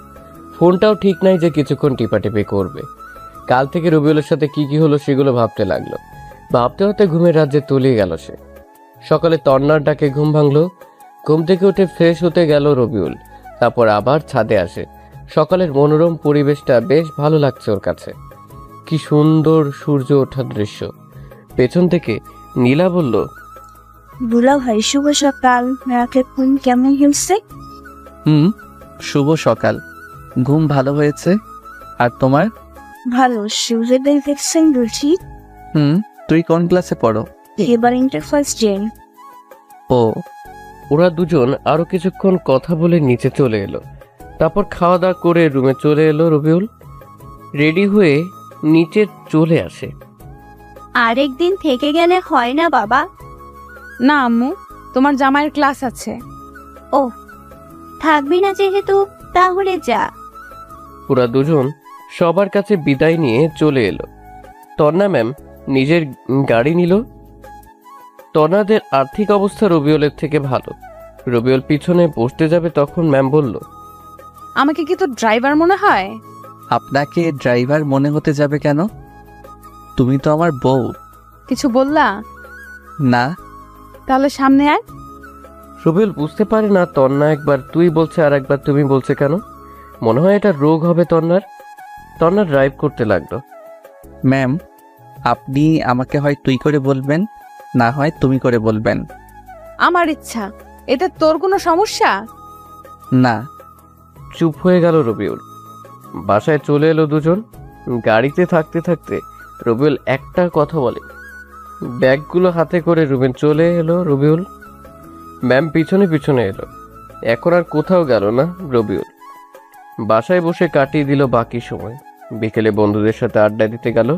ফোনটাও ঠিক নাই যে কিছুক্ষণ টিপাটিপি করবে। কাল থেকে রবিউলের সাথে কি কি হলো সেগুলো ভাবতে লাগলো। ভাবতে হতে ঘুমের রাজ্যে তলিয়ে গেল সে। সকালে তন্নার ডাকে ঘুম ভাঙলো। ঘুম থেকে উঠে ফ্রেশ হতে গেল রবিউল, তারপর আবার ছাদে আসে। সকালের মনোরম পরিবেশটা বেশ ভালো লাগছে ওর কাছে। কি সুন্দর সূর্য ওঠার দৃশ্য। পেছন থেকে নীলা বলল, দুলা ভাই শুভ সকাল, রাতের ঘুম কেমন হয়েছে? শুভ সকাল। ঘুম ভালো হয়েছে। আর তোমার? ভালো। সূর্যোদয় দেখছেন বুঝি? তুই কোন ক্লাসে পড়ো? এবার ইন্টার ফার্স্ট ইয়ার। ও। ওরা দুজন আরো কিছুক্ষণ কথা বলে নিচে চলে এলো। তারপর খাওয়া দাওয়া করে রুমে চলে এলো রবিউল। রেডি হয়ে নিচে চলে আসে। আরেকদিন থেকে গেলে হয় না বাবা? না আম্মু, তোমার জামাইয়ের ক্লাস আছে। ও, থাকবি না যেহেতু তাহলে যা। ওরা দুজন সবার কাছে বিদায় নিয়ে চলে এলো। তন্না ম্যাম নিজের গাড়ি নিল। তন্নাদের আর্থিক অবস্থা রবিউলের থেকে ভালো। রবিউল পিছনে বসতে যাবে তখন ম্যাম বলল, আমাকে কি তো ড্রাইভার মনে হয়? আপনাকে ড্রাইভার মনে হতে যাবে কেন? তুমি তো আমার বউ। কিছু বললা না। তাহলে সামনে আয়। রবিউল বুঝতে পারে না তন্না একবার তুই বলছে আর একবার তুমি বলছে কেন। মনে হয় এটা রোগ হবে তন্নার। তন্না ড্রাইভ করতে লাগলো। ম্যাম, আপনি আমাকে হয় তুই করে বলবেন, না হয় তুমি করে বলবেন। আমার ইচ্ছা। এতে তোর কোনো সমস্যা? না। চুপ হয়ে গেল রবিউল। বাসায় চলে এলো দুজন। গাড়িতে থাকতে থাকতে রবিউল একটা কথা বলে। ব্যাগগুলো হাতে করে রুমে চলে এলো রবিউল। ম্যাম পিছনে পিছনে এলো। এখন আর কোথাও গেল না রবিউল। বাসায় বসে কাটিয়ে দিল বাকি সময়। বিকেলে বন্ধুদের সাথে আড্ডা দিতে গেল।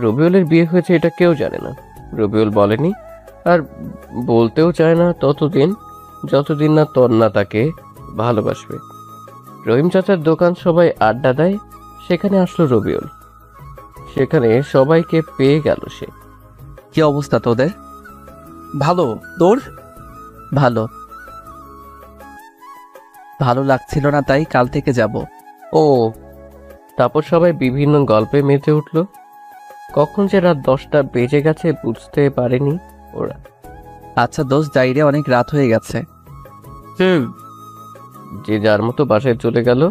রবিউলের বিয়ে হয়েছে এটা কেউ জানে না। রবিউল বলেনি আর বলতেও চায় না ততদিন যতদিন না তন্না তাকে ভালোবাসবে। রহিম চাচার দোকান সবাই আড্ডা দেয়, সেখানে আসলো রবিউল। সেখানে সবাইকে পেয়ে গেল সে। কি অবস্থা তোদের? ভালো। তোর? ভালো। ভালো লাগছিল না তাই কাল থেকে যাব। ও। তারপর সবাই বিভিন্ন গল্পে মেতে উঠল। কখন যে রাত 10টা বেজে গেছে বুঝতে পারেনি ওরা। আচ্ছা দোস্ত, যাইরে, অনেক রাত হয়ে গেছে। যে যার মতো বাসায় চলে গেল।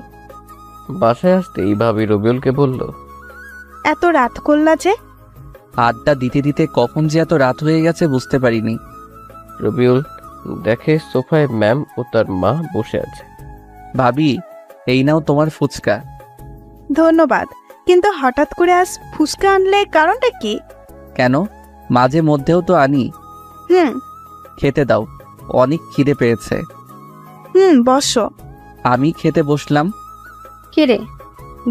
বাসায় আসতেই ভাবি রবিউলকে বলল, এত রাত করলা যে? আড্ডা দিতে দিতে কখন যে এত রাত হয়ে গেছে বুঝতে পারিনি। রবিউল দেখে সোফায় ম্যাম ও তার মা বসে আছে। ভাবি, এই নাও তোমার ফুচকা। ধন্যবাদ, কিন্তু হঠাৎ করে আজ ফুচকা আনলে কারণটা কি? কেন, মাঝে মধ্যেও তো আনি। খেতে দাও, অনেক খিদে পেয়েছে। বসো। আমি খেতে বসলাম। কিরে,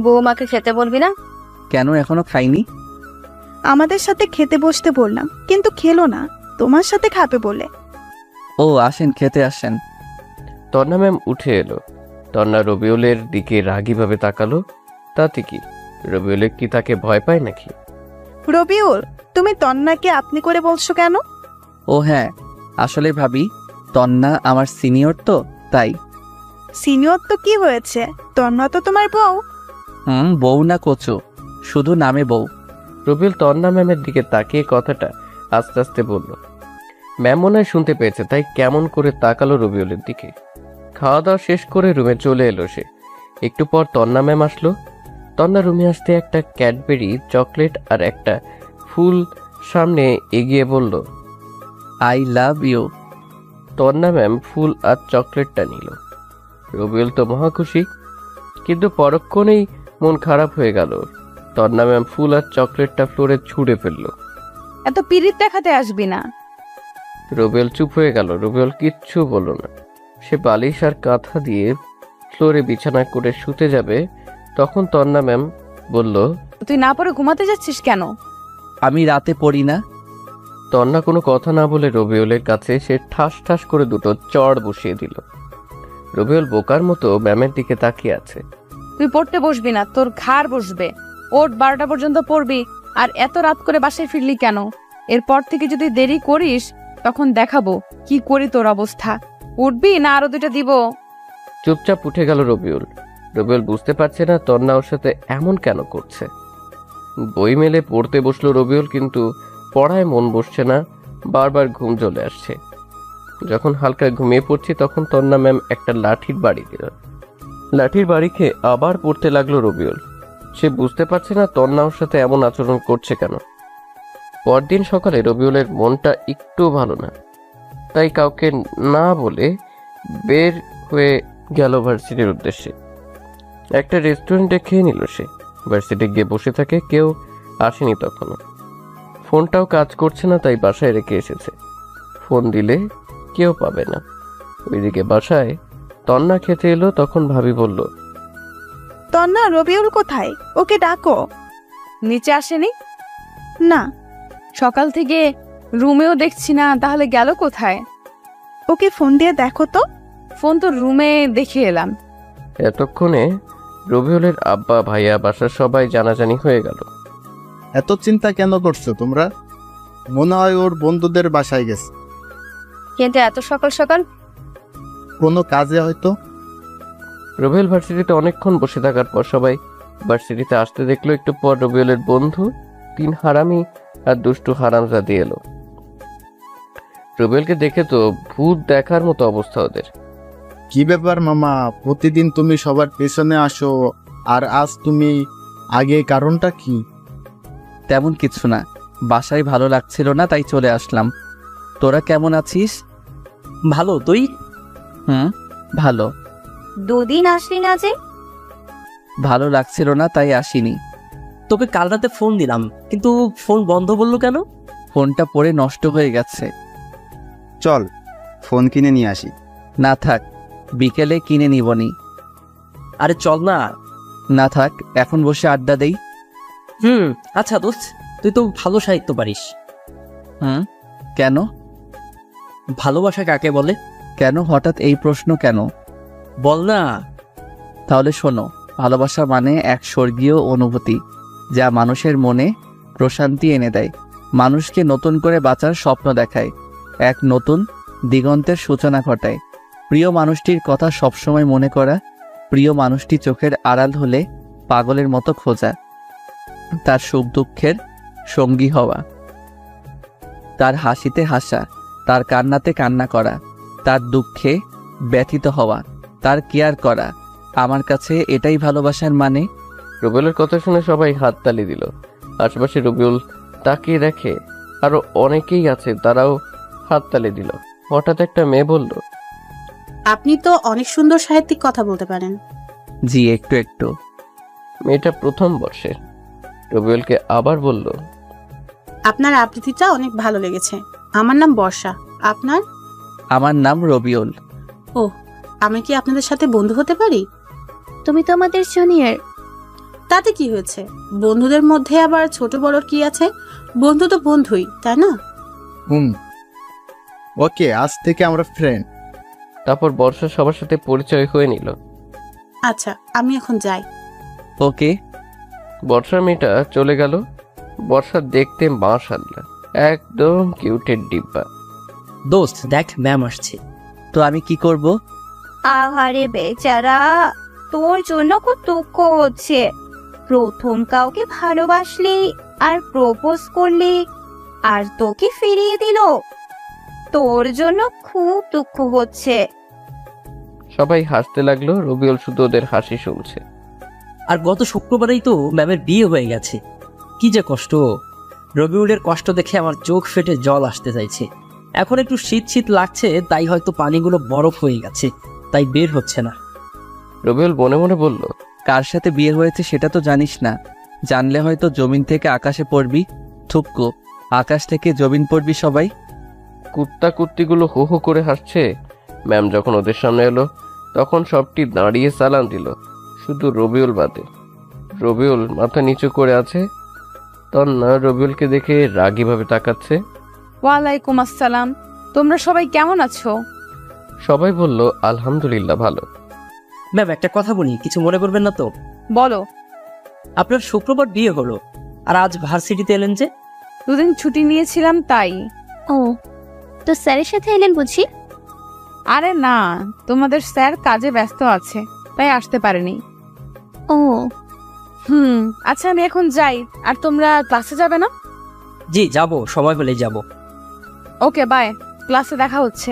বৌমাকে খেতে বলবি না কেন? এখনো খাইনি। আমাদের সাথে খেতে বসতে বললাম, কিন্তু খেলো না, তোমার সাথে খাবে বলে। ও আসেন, খেতে আসেন। তন্না ম্যাম উঠে এলো। তন্না রবিউলের দিকে রাগীভাবে তাকালো। তাতে কি, রবিউল কি তাকে ভয় পায় নাকি? রবিউল, তুমি তন্নাকে আপনি করে বলছো কেন? ও হ্যাঁ, আসলে ভাবি তন্না আমার সিনিয়র তো তাই। সিনিয়র তো কি হয়েছে, তন্না তো তোমার বউ। বউ না কচু, শুধু নামে বউ। রবিউল তন্না ম্যামের দিকে তাকিয়ে কথাটা আস্তে আস্তে বলল। ম্যাম মনে হয় শুনতে পেয়েছে, তাই কেমন করে তাকালো রবিউলের দিকে। খাওয়া দাওয়া শেষ করে রুমে চলে এলো সে। একটু পর তন্না ম্যাম আসলো। তন্না রুমে আসতে একটা ক্যাডবেরি, চকলেট আর একটা ফুল সামনে এগিয়ে বলল, আই লাভ ইউ। তন্না ম্যাম ফুল আর চকলেটটা নিল। রবিউল তো মহা খুশি, কিন্তু পরক্ষণেই মন খারাপ হয়ে গেল। তন্না ম্যাম ফুল আর চকলেটটা ফ্লোরে ছুঁড়ে ফেললো। এত পিরিত দেখাতে আসবি না। রবিউল চুপ হয়ে গেল। রবিউল কিচ্ছু বলল না। সে বালিশ আর কাঁথা দিয়ে ফ্লোরে বিছানা করে শুতে যাবে, তখন তন্না ম্যাম বলল, তুই না পরে ঘুমাতে যাচ্ছিস কেন? আমি রাতে পড়ি না। তন্না কোনো কথা না বলে রবিউলের কাছে সে ঠাস ঠাস করে দুটো চড় বসিয়ে দিল। রবিউল বোকার মতো ম্যামের দিকে তাকিয়ে আছে। তুই পড়তে বসবি না, তোর ঘাড় বসবে। ওর 12টা পর্যন্ত পড়বি, আর এত রাত করে বাসায় ফিরলি কেন? এরপর থেকে যদি দেরি করিস তখন দেখাবো কি করি তোর অবস্থা। উঠবি না আরো 2টা দিব? চুপচাপ উঠে গেল রবিউল। রবিউল বুঝতে পারছে না তন্না ওর সাথে এমন কেন করছে। বই মেলে পড়তে বসলো রবিউল, কিন্তু পড়ায় মন বসছে না, বারবার ঘুম চলে আসছে। যখন হালকা ঘুমিয়ে পড়ছি তখন তন্না ম্যাম একটা লাঠির বাড়ি দিল। লাঠির বাড়ি খেয়ে আবার পড়তে লাগলো রবিউল। সে বুঝতে পারছে না তন্না ওর সাথে এমন আচরণ করছে কেন। পরদিন সকালে রবিউলের মনটা একটু ভালো না, তাই কাউকে না বলে বের হয়ে গেল ভার্সিটির উদ্দেশ্যে। একটা রেস্টুরেন্টে খেয়ে নিল সে। ভার্সিটি গিয়ে বসে থাকে, কেউ আসেনি তখনও। ফোনটাও কাজ করছে না, তাই বাসায় রেখে এসেছে। ফোন দিলে কেউ পাবে না। ওইদিকে বাসায় তন্না খেতে এলো, তখন ভাবি বলল, তন্না, রবিউল কোথায়? ওকে ডাকো। নিচে আসেনি? না। সকাল থেকে রুমেও দেখছি না, তাহলে গেল কোথায়? ওকে ফোন দিয়ে দেখো তো। ফোন তো রুমে দেখে এলাম। এতক্ষণে রবিউলের আব্বা, ভাইয়া, বাসার সবাই জানাজানি হয়ে গেল। এত চিন্তা কেন করছো তোমরা? মনে হয় ওর বন্ধুদের বাসায় গেছে। কিন্তু এত সকাল সকাল? কোনো কাজে হয়তো। রবিউল ভার্সিটিতে অনেকক্ষণ বসে থাকার পর সবাই ভার্সিটিতে আসতে দেখলো। একটু পর রবিউলের বন্ধু 3 হারামি আর দুষ্টু হারামজাদি এলো। রবিউলকে দেখে তো ভূত দেখার মতো অবস্থা ওদের। কি ব্যাপার মামা, প্রতিদিন তুমি সবার পেছনে আসো আর আজ তুমি আগে, কারণটা কি? তেমন কিছু না, বাসায় ভালো লাগছিল না তাই চলে আসলাম। তোরা কেমন আছিস? ভালো, তুই? ভালো। 2 দিন আসলি না যে? ভালো লাগছিল না তাই আসিনি। তোকে কাল রাতে ফোন দিলাম, কিন্তু ফোন বন্ধ বললো কেন? ফোনটা পড়ে নষ্ট হয়ে গেছে। চল ফোন কিনে নিয়ে আসি। না থাক, বিকেলে কিনে নিবনি। আরে চল না। না থাক, এখন বসে আড্ডা দেই। আচ্ছা দোস্ত, তুই তো ভালো সাহিত্য পারিস। কেন? ভালোবাসা কাকে বলে? কেন হঠাৎ এই প্রশ্ন কেন? বল না। তাহলে শোনো, ভালোবাসা মানে এক স্বর্গীয় অনুভূতি, যা মানুষের মনে প্রশান্তি এনে দেয়, মানুষকে নতুন করে বাঁচার স্বপ্ন দেখায়, এক নতুন দিগন্তের সূচনা ঘটায়। প্রিয় মানুষটির কথা সবসময় মনে করা, প্রিয় মানুষটি চোখের আড়াল হলে পাগলের মতো খোঁজা, তার সুখ দুঃখের সঙ্গী হওয়া, তার হাসিতে হাসা, তার কান্নাতে কান্না করা, তার দুঃখে ব্যথিত হওয়া, তার কেয়ার করা। আমার কাছে এটাই ভালোবাসার মানে। রবিউলের কথা শুনে সবাই হাততালি দিল। আশেপাশে রবিউল তাকিয়ে দেখে আরো অনেকেই আছে, তারাও হাততালি দিল। হঠাৎ একটা মেয়ে বলল, আপনি তো অনেক সুন্দর সাহিত্যিক কথা বলতে পারেন। জি, একটু একটু। মেয়েটা প্রথম বর্ষের। রবিউলকে আবার বলল, আপনার আবৃত্তিটা অনেক ভালো লেগেছে। আমার নাম বর্ষা, আপনার? আমার নাম রবিউল। ও, আমি কি আপনাদের সাথে বন্ধু হতে পারি? তুমি তো আমাদের জুনিয়র। তাতে কি হয়েছে? বন্ধুদের মধ্যে আবার ছোট বড় কি আছে? বন্ধু তো বন্ধুই, তাই না? ওকে, আজ থেকে আমরা ফ্রেন্ড। তারপর বর্ষা সবার সাথে পরিচয় হয়ে নিল। আচ্ছা আমি এখন যাই। ওকে। বর্ষার মেয়েটা চলে গেল। বর্ষা দেখতে মাশাআল্লাহ একদম কিউটের ডিব্বা। দোস্ত দেখ ম্যাম আসছে। তো আমি কি করব? আহারে বেচারা, তোর জন্য খুব দুঃখ হচ্ছে। প্রথম কাউকে ভালোবাসলি আর প্রপোজ করলি, আর তোকে ফিরিয়ে দিল। তোর জন্য খুব দুঃখ হচ্ছে। সবাই হাসতে লাগলো, রবিউল শুধু ওদের হাসি শুনছে। আর গত শুক্রবারেই তো ম্যামের বিয়ে হয়ে গেছে। কি যে কষ্ট। রবিউলের কষ্ট দেখে আমার চোখ ফেটে জল আসতে চাইছে। এখন একটু শীত শীত লাগছে, তাই হয়তো পানিগুলো বরফ হয়ে গেছে, তাই বের হচ্ছে না। রবিউল মনে মনে বলল, কার সাথে বিয়ে হয়েছে সেটা তো জানিস না। জানলে হয়তো জমিন থেকে আকাশে পড়বি। থুপকো, আকাশ থেকে জমিন পড়বি সবাই। কুত্তা কুত্তিগুলো হো হো করে হাসছে। ম্যাম যখন ওদের সামনে এলো তখন সবটি দাঁড়িয়ে সালাম দিল, শুধু রবিউল বাদে। রবিউল মাথা নিচু করে আছে। তন্না রবিউলকে দেখে রাগীভাবে তাকাচ্ছে। ওয়ালাইকুম আসসালাম। তোমরা সবাই কেমন আছো? সবাই বলল আলহামদুলিল্লাহ ভালো। ম্যাম একটা কথা বলি, কিছু মনে করবেন না তো? বলো। আপনার শুক্রবার বিয়ে হলো, আর আজ ভার্সিটিতে এলেন যে? দুদিন ছুটি নিয়েছিলাম তাই। ও, তো স্যারের সাথে এলেন বুঝি? আরে না, তোমাদের স্যার কাজে ব্যস্ত আছে তাই আসতে পারেনি। ও আচ্ছা আমি এখন যাই। আর তোমরা ক্লাসে যাবে না? জি যাব, সময় হলে যাব। ওকে বাই, ক্লাসে দেখা হচ্ছে।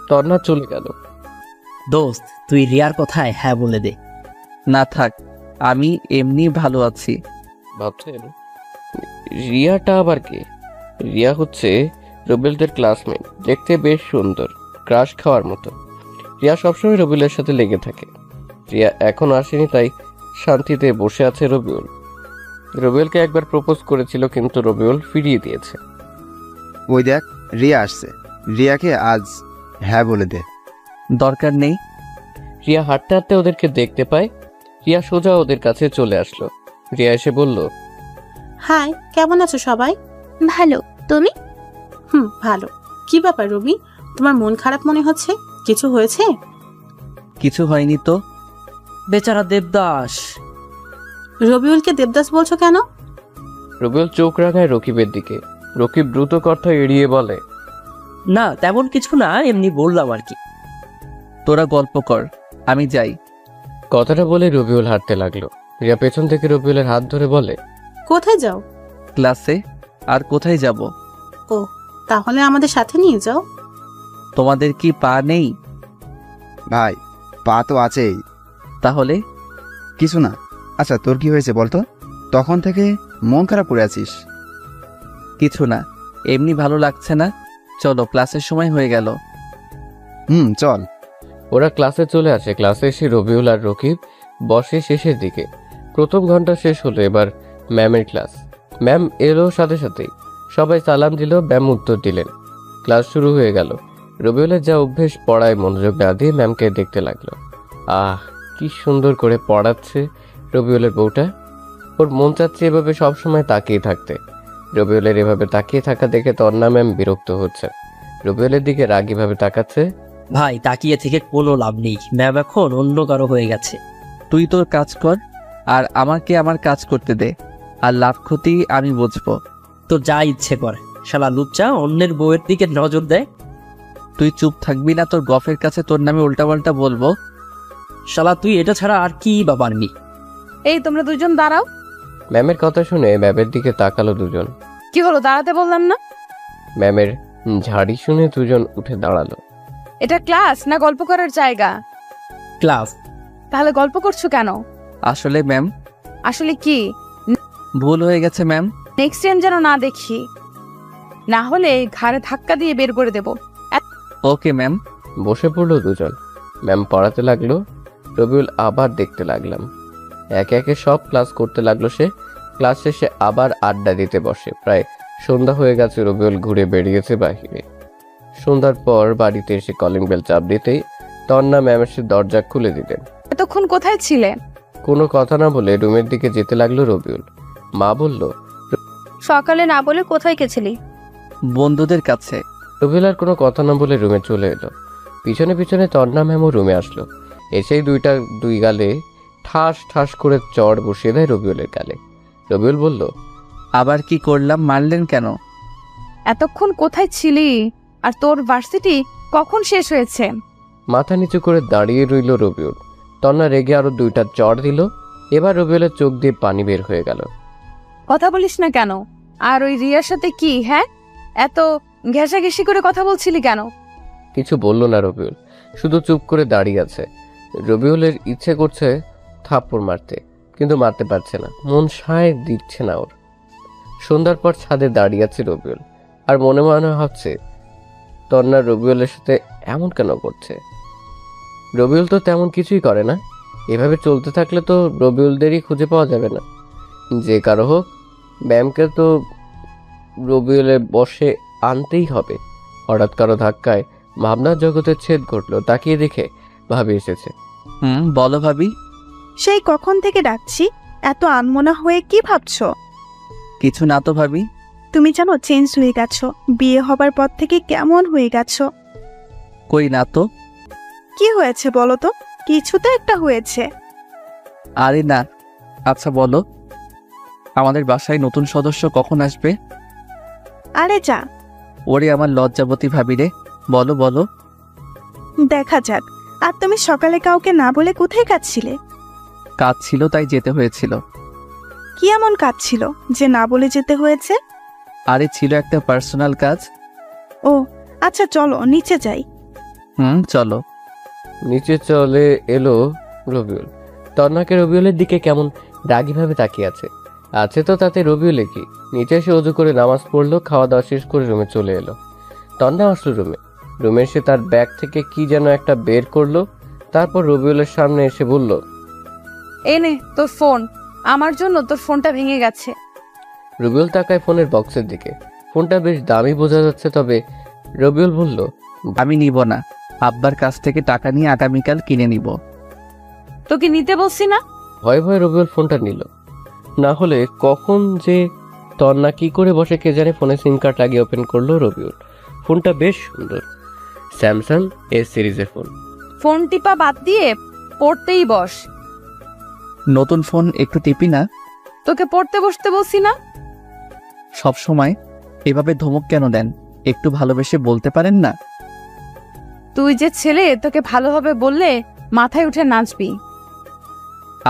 তন্না চলে গেল। দোস্ত তুই রিয়ার কথায় হ্যাঁ বলে দে। না থাক, আমি এমনি ভালো আছি। ভাবছেন রিয়াটা আবার কে? রিয়া হচ্ছে রবিউলদের ক্লাসমেট, দেখতে বেশ সুন্দর, ক্রাশ খাওয়ার মতো। রিয়া সবসময় রবিউলের সাথে লেগে থাকে। রিয়া এখন আসেনি তাই শান্তিতে বসে আছে রবিউল। রবিউলকে একবার প্রপোজ করেছিল কিন্তু রবিউল ফিরিয়ে দিয়েছে। ওই দেখ রিয়া আসছে, রিয়াকে আজ হ্যাঁ বলে দে। দরকার নেই। রিয়া হাঁটতে হাঁটতে ওদেরকে দেখতে পায়। রিয়া সোজা ওদের কাছে চলে আসলো। রিয়া এসে বলল, হাই, কেমন আছো সবাই? ভালো, তুমি? ভালো। কি ব্যাপার রবি, তোমার মন খারাপ মনে হচ্ছে? কিছু হয়েছে? কিছু হয়নি তো। বেচারা দেবদাস। রবিউলকে দেবদাস বলছো কেন? রবিউল চোখ রাঙায় রকিবের দিকে। রকিব দ্রুত কথা এড়িয়ে বলে, না তেমন কিছু না, এমনি বললাম আর কি। তোরা গল্প কর, আমি যাই। কথাটা বলে রবিউল হাঁটতে লাগলো। রিয়া পেছন থেকে রবিউলের হাত ধরে বলে, কোথায় যাও? ক্লাসে। আর কোথায় যাব? ও, তাহলে আমাদের সাথে নিয়ে যাও। তোমাদের কি পা নেই? ভাই পা তো আছেই। তাহলে? কিছু না। আচ্ছা তোর কি হয়েছে বলতো? তখন থেকে মন খারাপ করে আছিস। কিছু না, এমনি ভালো লাগছে না। চলো, ক্লাসের সময় হয়ে গেল। চল। ওরা ক্লাসে চলে আসে। ক্লাসে এসে রবিউল আর রকিব বসে শেষের দিকে। প্রথম ঘন্টা শেষ হলো, এবার ম্যামের ক্লাস। ম্যাম এলো সাথে সাথেই সবাই সালাম দিল। ম্যাম উত্তর দিলেন। ক্লাস শুরু হয়ে গেল। রবিউলের যা অভ্যেস, পড়ায় মনোযোগ না দিয়ে ম্যামকে দেখতে লাগলো। আহ, কি সুন্দর করে পড়াচ্ছে রবিউলের বউটা। ওর মন চাচ্ছে এভাবে সবসময় তাকিয়ে থাকতে। রবিউলের এভাবে তাকিয়ে থাকা দেখে তন্না ম্যাম বিরক্ত হচ্ছে। রবিউলের দিকে রাগীভাবে তাকাচ্ছে। ভাই তাকিয়ে থেকে কোনো লাভ নেই, ম্যাম এখন অন্য কারো হয়ে গেছে। তুই তোর কাজ কর, আর আমাকে আমার কাজ করতে দে, আর লাভ ক্ষতি আমি বুঝবো। তোর যা ইচ্ছে কর। শালা লুচ্চা অন্যের বউয়ের দিকে নজর দেয়। তুই চুপ থাকবি না? তোর গফের কাছে তোর নামে উল্টাপাল্টা বলবো। শালা তুই এটা ছাড়া আর কি বা পারবি? এই তোমরা দুজন দাঁড়াও। ম্যামের কথা শুনে ম্যামের দিকে তাকালো দুজন। কি হলো, দাঁড়াতে বললাম না? ম্যামের ঝাড়ি শুনে দুজন উঠে দাঁড়ালো। এটা ক্লাস না গল্প করার জায়গা? ক্লাস। তাহলে গল্প করছো কেন? আসলে ম্যাম। আসলে কি? ভুল হয়ে গেছে ম্যাম। নেক্সট টাইম যেন না দেখি, না হলে ঘাড়ে ধাক্কা দিয়ে বের করে দেব। Okay ma'am. বসে পড়লো দুজন। ম্যাম পড়াতে লাগলো। রবিউল আবার দেখতে লাগলাম। একে একে সব ক্লাস করতে লাগলো সে। ক্লাস শেষে আবার আড্ডা দিতে বসে। প্রায় সন্ধ্যা হয়ে গেছে। রবিউল ঘুরে বেরিয়েছে বাহিরে। সন্ধ্যার পর বাড়িতে এসে কলিং বেল চাপ দিতেই তন্না ম্যাম এসে দরজা খুলে দিলেন। এতক্ষণ কোথায় ছিলে? কোনো কথা না বলে রুমের দিকে যেতে লাগলো রবিউল। মা বলল, সকালে না বলে কোথায় গেছিলি? বন্ধুদের কাছে। রবিউল আর কোনো কথা না বলে রুমে চলে এলো। পিছনে পিছনে তন্না ম্যামও রুমে আসলো। এসেই দুই গালে ঠাস ঠাস করে চড় বসিয়ে দেয় রবিউলের গালে। রবিউল বলল, আবার কি করলাম, মারলেন কেন? এতক্ষণ কোথায় ছিলি? আর তোর ভার্সিটি কখন শেষ হয়েছে? মাথা নিচু করে দাঁড়িয়ে রইল রবিউল। তন্না রেগে আরো 2টা চড় দিল। এবার রবিউলের চোখ দিয়ে পানি বের হয়ে গেল। কথা বলিস না কেন? আর ওই রিয়ার সাথে কি, হ্যাঁ? এত ঘেঁষাঘেঁষি করে কথা বলছিলি কেন? কিছু বলল না রবিউল, শুধু চুপ করে দাঁড়িয়ে আছে। রবিউলের ইচ্ছে করছে থাপ্পড় মারতে, কিন্তু মারতে পারছে না, মন সায় দিচ্ছে না ওর। সন্ধ্যার পর ছাদে দাঁড়িয়ে আছে রবিউল, আর মনে মনে ভাবছে তন্না রবিউলের সাথে এমন কেন করছে। রবিউল তো তেমন কিছুই করে না। এভাবে চলতে থাকলে তো রবিউলদেরই খুঁজে পাওয়া যাবে না। যে কারো হোক, ম্যামকে তো রবিউলের বসে আনতেই হবে। হঠাৎ কারো ধাক্কায় ভাবনার জগতের ছেদ ঘটলো। তাকিয়ে দেখে ভাবি এসেছে। বলো ভাবি। সেই কখন থেকে ডাকছি, এত আনমনা হয়ে কি ভাবছো? কিছু না তো ভাবি। তুমি জানো চেঞ্জ হয়ে গেছো, বিয়ে হবার পর থেকে কেমন হয়ে গেছো। কই না তো। কি হয়েছে বলো তো? কিছু তো একটা হয়েছে। আরে না। আচ্ছা বলো, আমাদের বাসায় নতুন সদস্য কখন আসবে? আরে যা। ওরে আমার লজ্জাবতী ভাবি রে, বলো বলো। দেখা যাক। আর তুমি সকালে কাউকে না বলে কোথায় কাঁদছিলে? কাজ ছিল তাই যেতে হয়েছিল। কি এমন কাজ ছিল যে না বলে যেতে হয়েছে? আরে ছিল একটা পার্সোনাল কাজ। ও আচ্ছা, চলো নিচে যাই। চলো। নিচে চলে এলো রবিউল। তন্নাকে রবিউলের দিকে কেমন রাগীভাবে তাকিয়ে আছে তো তাতে রবিউলে কি। নিচে এসে অজু করে নামাজ পড়লো, খাওয়া দাওয়া শেষ করে রুমে চলে এলো। তন্না আসলো রুমে এসে তার ব্যাগ থেকে কি যেন একটা বের করলো। তারপর রবিউলের সামনে এসে বলল, এনে তোর ফোন, আমার জন্য তোর ফোনটা ভেঙে গেছে। রবিউল তাকায় ফোনের বক্সের দিকে। ফোনটা বেশ দামি বোঝা যাচ্ছে, তবে রবিউল বলল, আমি নিব না, আব্বার কাছ থেকে টাকা নিয়ে আগামীকাল কিনে নিব। তোকে নিতে বলছি না। ভয়ে ভয়ে রবিউল ফোনটা নিল। না হলে কখন যে তন্না কি করে বসে কে জানে। ফোনে সিম কার্ড লাগিয়ে ওপেন করলো রবিউল। ফোনটা বেশ সুন্দর, স্যামসাং এস সিরিজের ফোন। ফোন টিপা বাদ দিয়ে পড়তেই বস। নতুন ফোন একটু টিপি না। তোকে পড়তে বসতে বলছি না। সব সময় এভাবে ধমক কেন দেন? একটু ভালোবেসে বলতে পারেন না? তুই যে ছেলে, তোকে ভালোভাবে বললে মাথায় উঠে নাচবি।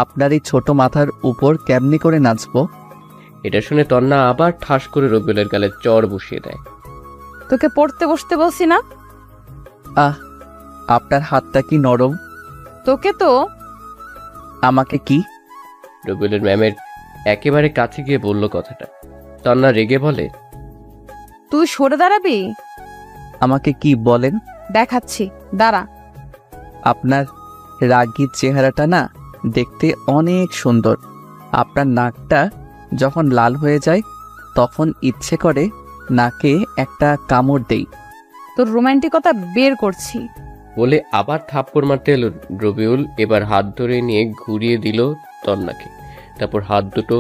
আপনার এই ছোট মাথার উপর কেমনি করে নাচবো? এটা শুনে তন্না আবার ঠাস করে রবিউলের গালে চড় বসিয়ে দেয়। তোকে পড়তে বসতে বলছি না। আপনার হাতটা কি নরম। তোকে তো। আমাকে কি? রবিউলের ম্যামের একেবারে কাছে গিয়ে বলল কথাটা। তন্না রেগে বলে, তুই সরে দাঁড়াবি। আমাকে কি বলেন? দেখাচ্ছি, দাঁড়া। আপনার রাগী চেহারাটা না দেখতে অনেক সুন্দর। আপনার নাকটা যখন লাল হয়ে যায় তখন ইচ্ছে করে নাকে একটা কামড় দেই। তোর রোমান্টিকতা বের করছি বলে আবার থাপ্পড় মারতে এলো রবিউল। এবার হাত ধরে নিয়ে ঘুরিয়ে দিল তন্নাকে। তারপর হাত দুটো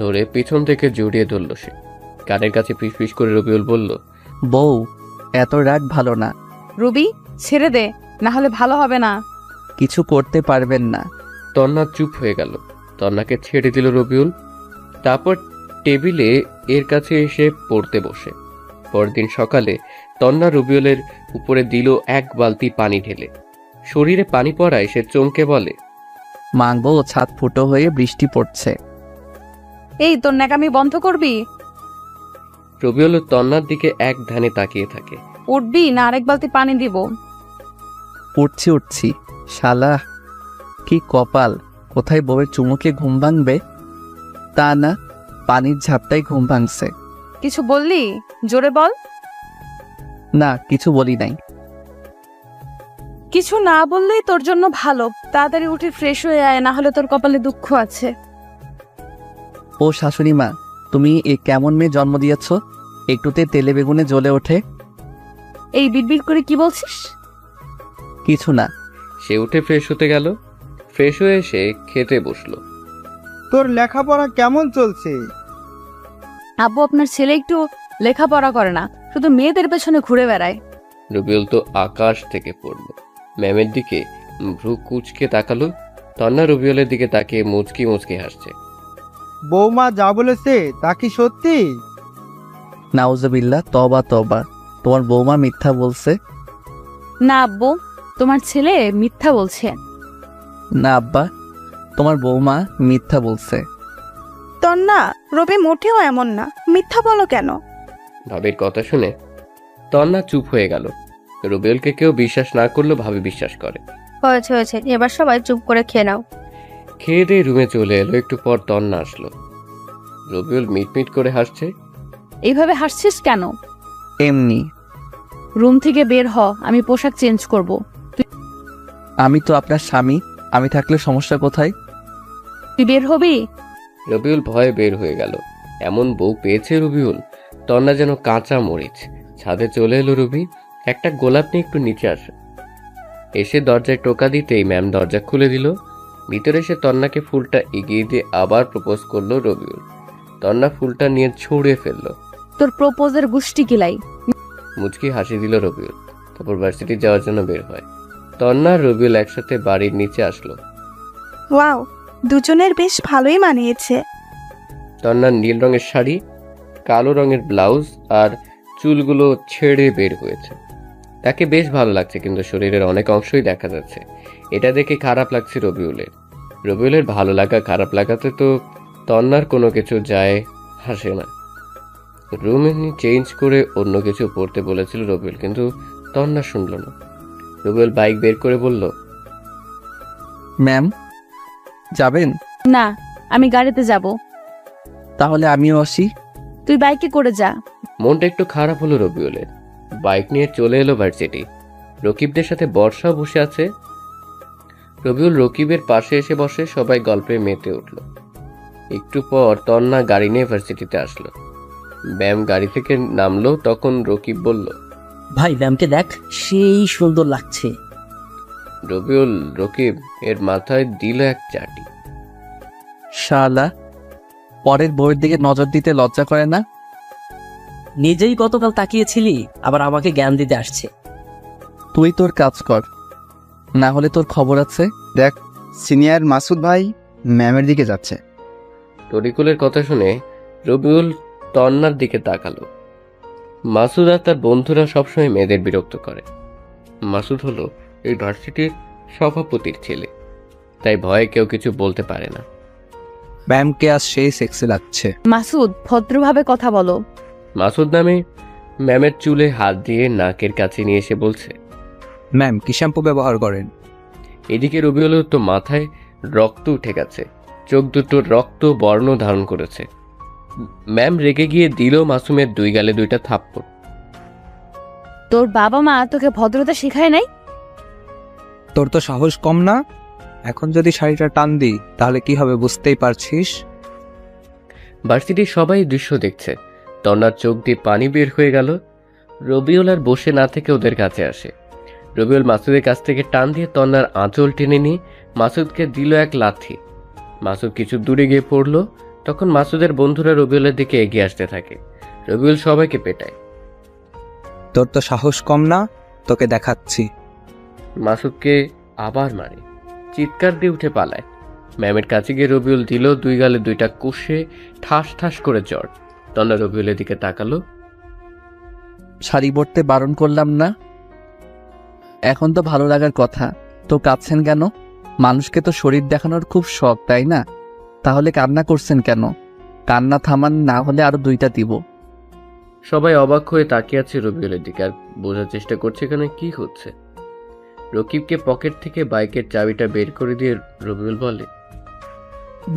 ধরে পিছন থেকে জড়িয়ে ধরল সে। কানের কাছে ফিসফিস করে রবিউল বলল, বউ, এত রাগ ভালো না। রবি, ছেড়ে দে, না হলে ভালো হবে না। কিছু করতে পারবেন না। তন্না চুপ হয়ে গেল। তন্নাকে ছেড়ে দিল রবিউল। তারপর টেবিলে এর কাছে এসে পড়তে বসে। পরদিন সকালে তন্না রবিউলের উপরে দিল 1 বালতি পানি ঢেলে। শরীরে পানি পড়ায় সে চমকে বলে, মাংবো, ছাদ ফুটো হয়ে বৃষ্টি পড়ছে। এই তোর ন্যাকামি বন্ধ করবি। রবিউল তন্নার দিকে এক ধ্যানে তাকিয়ে থাকে। উঠবি না আরেক বালতি পানি দিব? উঠছি। শালা কি কপাল, কোথায় বউয়ের চুমুকে ঘুম ভাঙবে, তা না পানির ঝাপটাই ঘুম ভাঙছে। কিছু বললি? জোরে বল। না, কিছু বলি নাই। কিছু না বললেই তোর জন্য ভালো। তাড়াতাড়ি উঠে ফ্রেশ হয়ে আয়, না হলে তোর কপালে দুঃখ আছে। ও শাশুড়ি মা, তুমি এ কেমন মেয়ে জন্ম দিয়েছ, একটুতে তেলে বেগুনে জ্বলে ওঠে। এই বিড়বিড় করে কি বলছিস? কিছু না। সে উঠে ফ্রেশ হতে গেল। ফ্রেশ হয়ে এসে খেতে বসলো। তোর লেখাপড়া কেমন চলছে? আব্বু, আপনার ছেলে একটু লেখাপড়া করে না, শুধু মেয়েদের পেছনে ঘুরে বেড়ায়। রবিউল তো আকাশ থেকে পড়ল। ম্যামের দিকে ভ্রু কুচকে তাকালো। তন্না রবিউলের দিকে তাকিয়ে মুচকি মুচকি হাসছে। বৌমা যা বলেছে তা কি সত্যি? নাউজুবিল্লাহ, তবা তবা, তোমার বৌমা মিথ্যা বলছে? না আব্বু, তোমার ছেলে মিথ্যা বলছে। না আব্বা, তোমার বৌমা মিথ্যা বলছে। তন্না, রবি মোটেও এমন না, মিথ্যা বলো কেন? ভাবির কথা শুনে তন্না চুপ হয়ে গেল। রবিউলকে কেউ বিশ্বাস না করলেও ভাবি বিশ্বাস করে। হয়েছে হয়েছে, এবার সবাই চুপ করে খেয়ে নাও। খেয়ে দিয়ে রুমে চলে এলো। একটু পর তন্না আসলো। রবিউল মিটমিট করে হাসছে। এইভাবে হাসছিস কেন? এমনি। রুম থেকে বের হ, আমি পোশাক চেঞ্জ করব। আমি তো আপনার স্বামী, আমি থাকলে সমস্যা কোথায়? তুই বের হবি? রবিউল ভয়ে বের হয়ে গেল। এমন বউ পেয়েছে রবিউল, তন্না যেন কাঁচা মরিচ। ছাদে চলে এলো রবি। একটা গোলাপ নিয়ে একটু নিচে আসে। এসে দরজায় টোকা দিতেই ম্যাম দরজা খুলে দিল। ভিতরে এসে তন্নাকে ফুলটা এগিয়ে দিয়ে আবার প্রপোজ করলো রবিউল। তন্না ফুলটা নিয়ে ছুঁড়ে ফেললো। তোর প্রপোজের গুষ্টি কিলাই। মুচকি হাসি দিল রবিউল। তারপর ভার্সিটি যাওয়ার জন্য বের হয়। তন্না আর রবিউল একসাথে বাড়ির নিচে আসলো। ওয়াও, দুজনের বেশ ভালোই মানিয়েছে। তন্নার নীল রঙের শাড়ি, কালো রঙের ব্লাউজ আর চুলগুলো ছেড়ে বের হয়েছে। তাকে বেশ ভালো লাগছে, কিন্তু শরীরের অনেক অংশই দেখা যাচ্ছে। এটা দেখে খারাপ লাগছে রবিউলের। রবিউলের ভালো লাগা খারাপ লাগাতে তো তন্নার কোনো কিছু যায় আসে না। রুম চেঞ্জ করে অন্য কিছু পড়তে বলেছিল রবিউল, কিন্তু তন্না শুনল না। রবিউল বাইক বের করে বলল, ম্যাম যাবেন? না, আমি গাড়িতে যাব। তাহলে আমিও আসি। তুই বাইকে করে যা। মনটা একটু খারাপ হলো রবিউলের। বাইক নিয়ে চলে এলো ভার্সিটি। রকিবদের সাথে বর্ষাও বসে আছে। রবিউল রকিবের পাশে এসে বসে। সবাই গল্পে মেতে উঠল। একটু পর তন্না গাড়ি নিয়ে ভার্সিটিতে আসলো। ব্যাম গাড়ি থেকে নামলো। তখন রকিব বলল, ভাই ম্যামকে দেখ, সেই সুন্দর লাগছে। রবিউল রকিব এর মাথায় দিল এক চাটি। শালা, পরের বউয়ের দিকে নজর দিতে লজ্জা করে না? নিজেই গতকাল তাকিয়েছিলি, আবার আমাকে জ্ঞান দিতে আসছে। তুই তোর কাজ কর, না হলে তোর খবর আছে। দেখ, সিনিয়র মাসুদ ভাই ম্যামের দিকে যাচ্ছে। তরিকুলের কথা শুনে রবিউল তন্নার দিকে তাকালো। মাসুদ আর তার বন্ধুরা সবসময় মেয়েদের বিরক্ত করে। মাসুদ হলো এই ভার্সিটির সভাপতির ছেলে, তাই ভয়ে কেউ কিছু বলতে পারে না। ম্যামকে আজ সেই সেক্সি লাগছে। মাসুদ, ভদ্রভাবে কথা বলো। মাসুদ নামে ম্যামের চুলে হাত দিয়ে নাকের কাছে নিয়ে এসে বলছে, ম্যাম কি শ্যাম্পু ব্যবহার করেন? এদিকে রবিউলের তো মাথায় রক্ত উঠে গেছে, চোখ দুটো রক্ত বর্ণ ধারণ করেছে। ম্যাম রেগে গিয়ে দিল মাসুমের দুই গালে দুইটা থাপ্পড়। তোর বাবা মা তোকে ভদ্রতা শেখায় নাই? তোর তো সাহস কম না? এখন যদি শাড়িটা টান দিই তাহলে কি হবে বুঝতেই পারছিস। ভার্সিটির সবাই দৃশ্য দেখছে। তন্নার চোখ দিয়ে পানি বের হয়ে গেল। রবিউল আর বসে না থেকে ওদের কাছে আসে। রবিউল মাসুদের কাছ থেকে টান দিয়ে তন্নার আঁচল টেনে নিয়ে মাসুদকে দিল এক লাথি। মাসুদ কিছু দূরে গিয়ে পড়ল। তখন মাসুদের বন্ধুরা রবিউলের দিকে এগিয়ে আসতে থাকে। রবিউল সবাইকে পেটায়। তোর তো সাহস কম না, তোকে দেখাচ্ছি। মাসুদকে আবার মারে, চিৎকার দিয়ে উঠে পালায়। ম্যামের কাছে গিয়ে রবিউল দিল দুই গালে দুইটা কষে ঠাস ঠাস করে জ্বর। তন্না রবিউলের দিকে তাকালো। শাড়ি পরতে বারণ করলাম না? এখন তো ভালো লাগার কথা, তো কাঁদছেন কেন? মানুষকে তো শরীর দেখানোর খুব শখ, তাই না? তাহলে কান্না করছেন কেন? কান্না থামান, না হলে আরো দুইটা দিব। সবাই অবাক হয়ে তাকিয়ে আছে রবিউলের দিকে আর বোঝার চেষ্টা করছে এখানে কি হচ্ছে। রকিবকে পকেট থেকে বাইকের চাবিটা বের করে দিয়ে রবিউল বলে,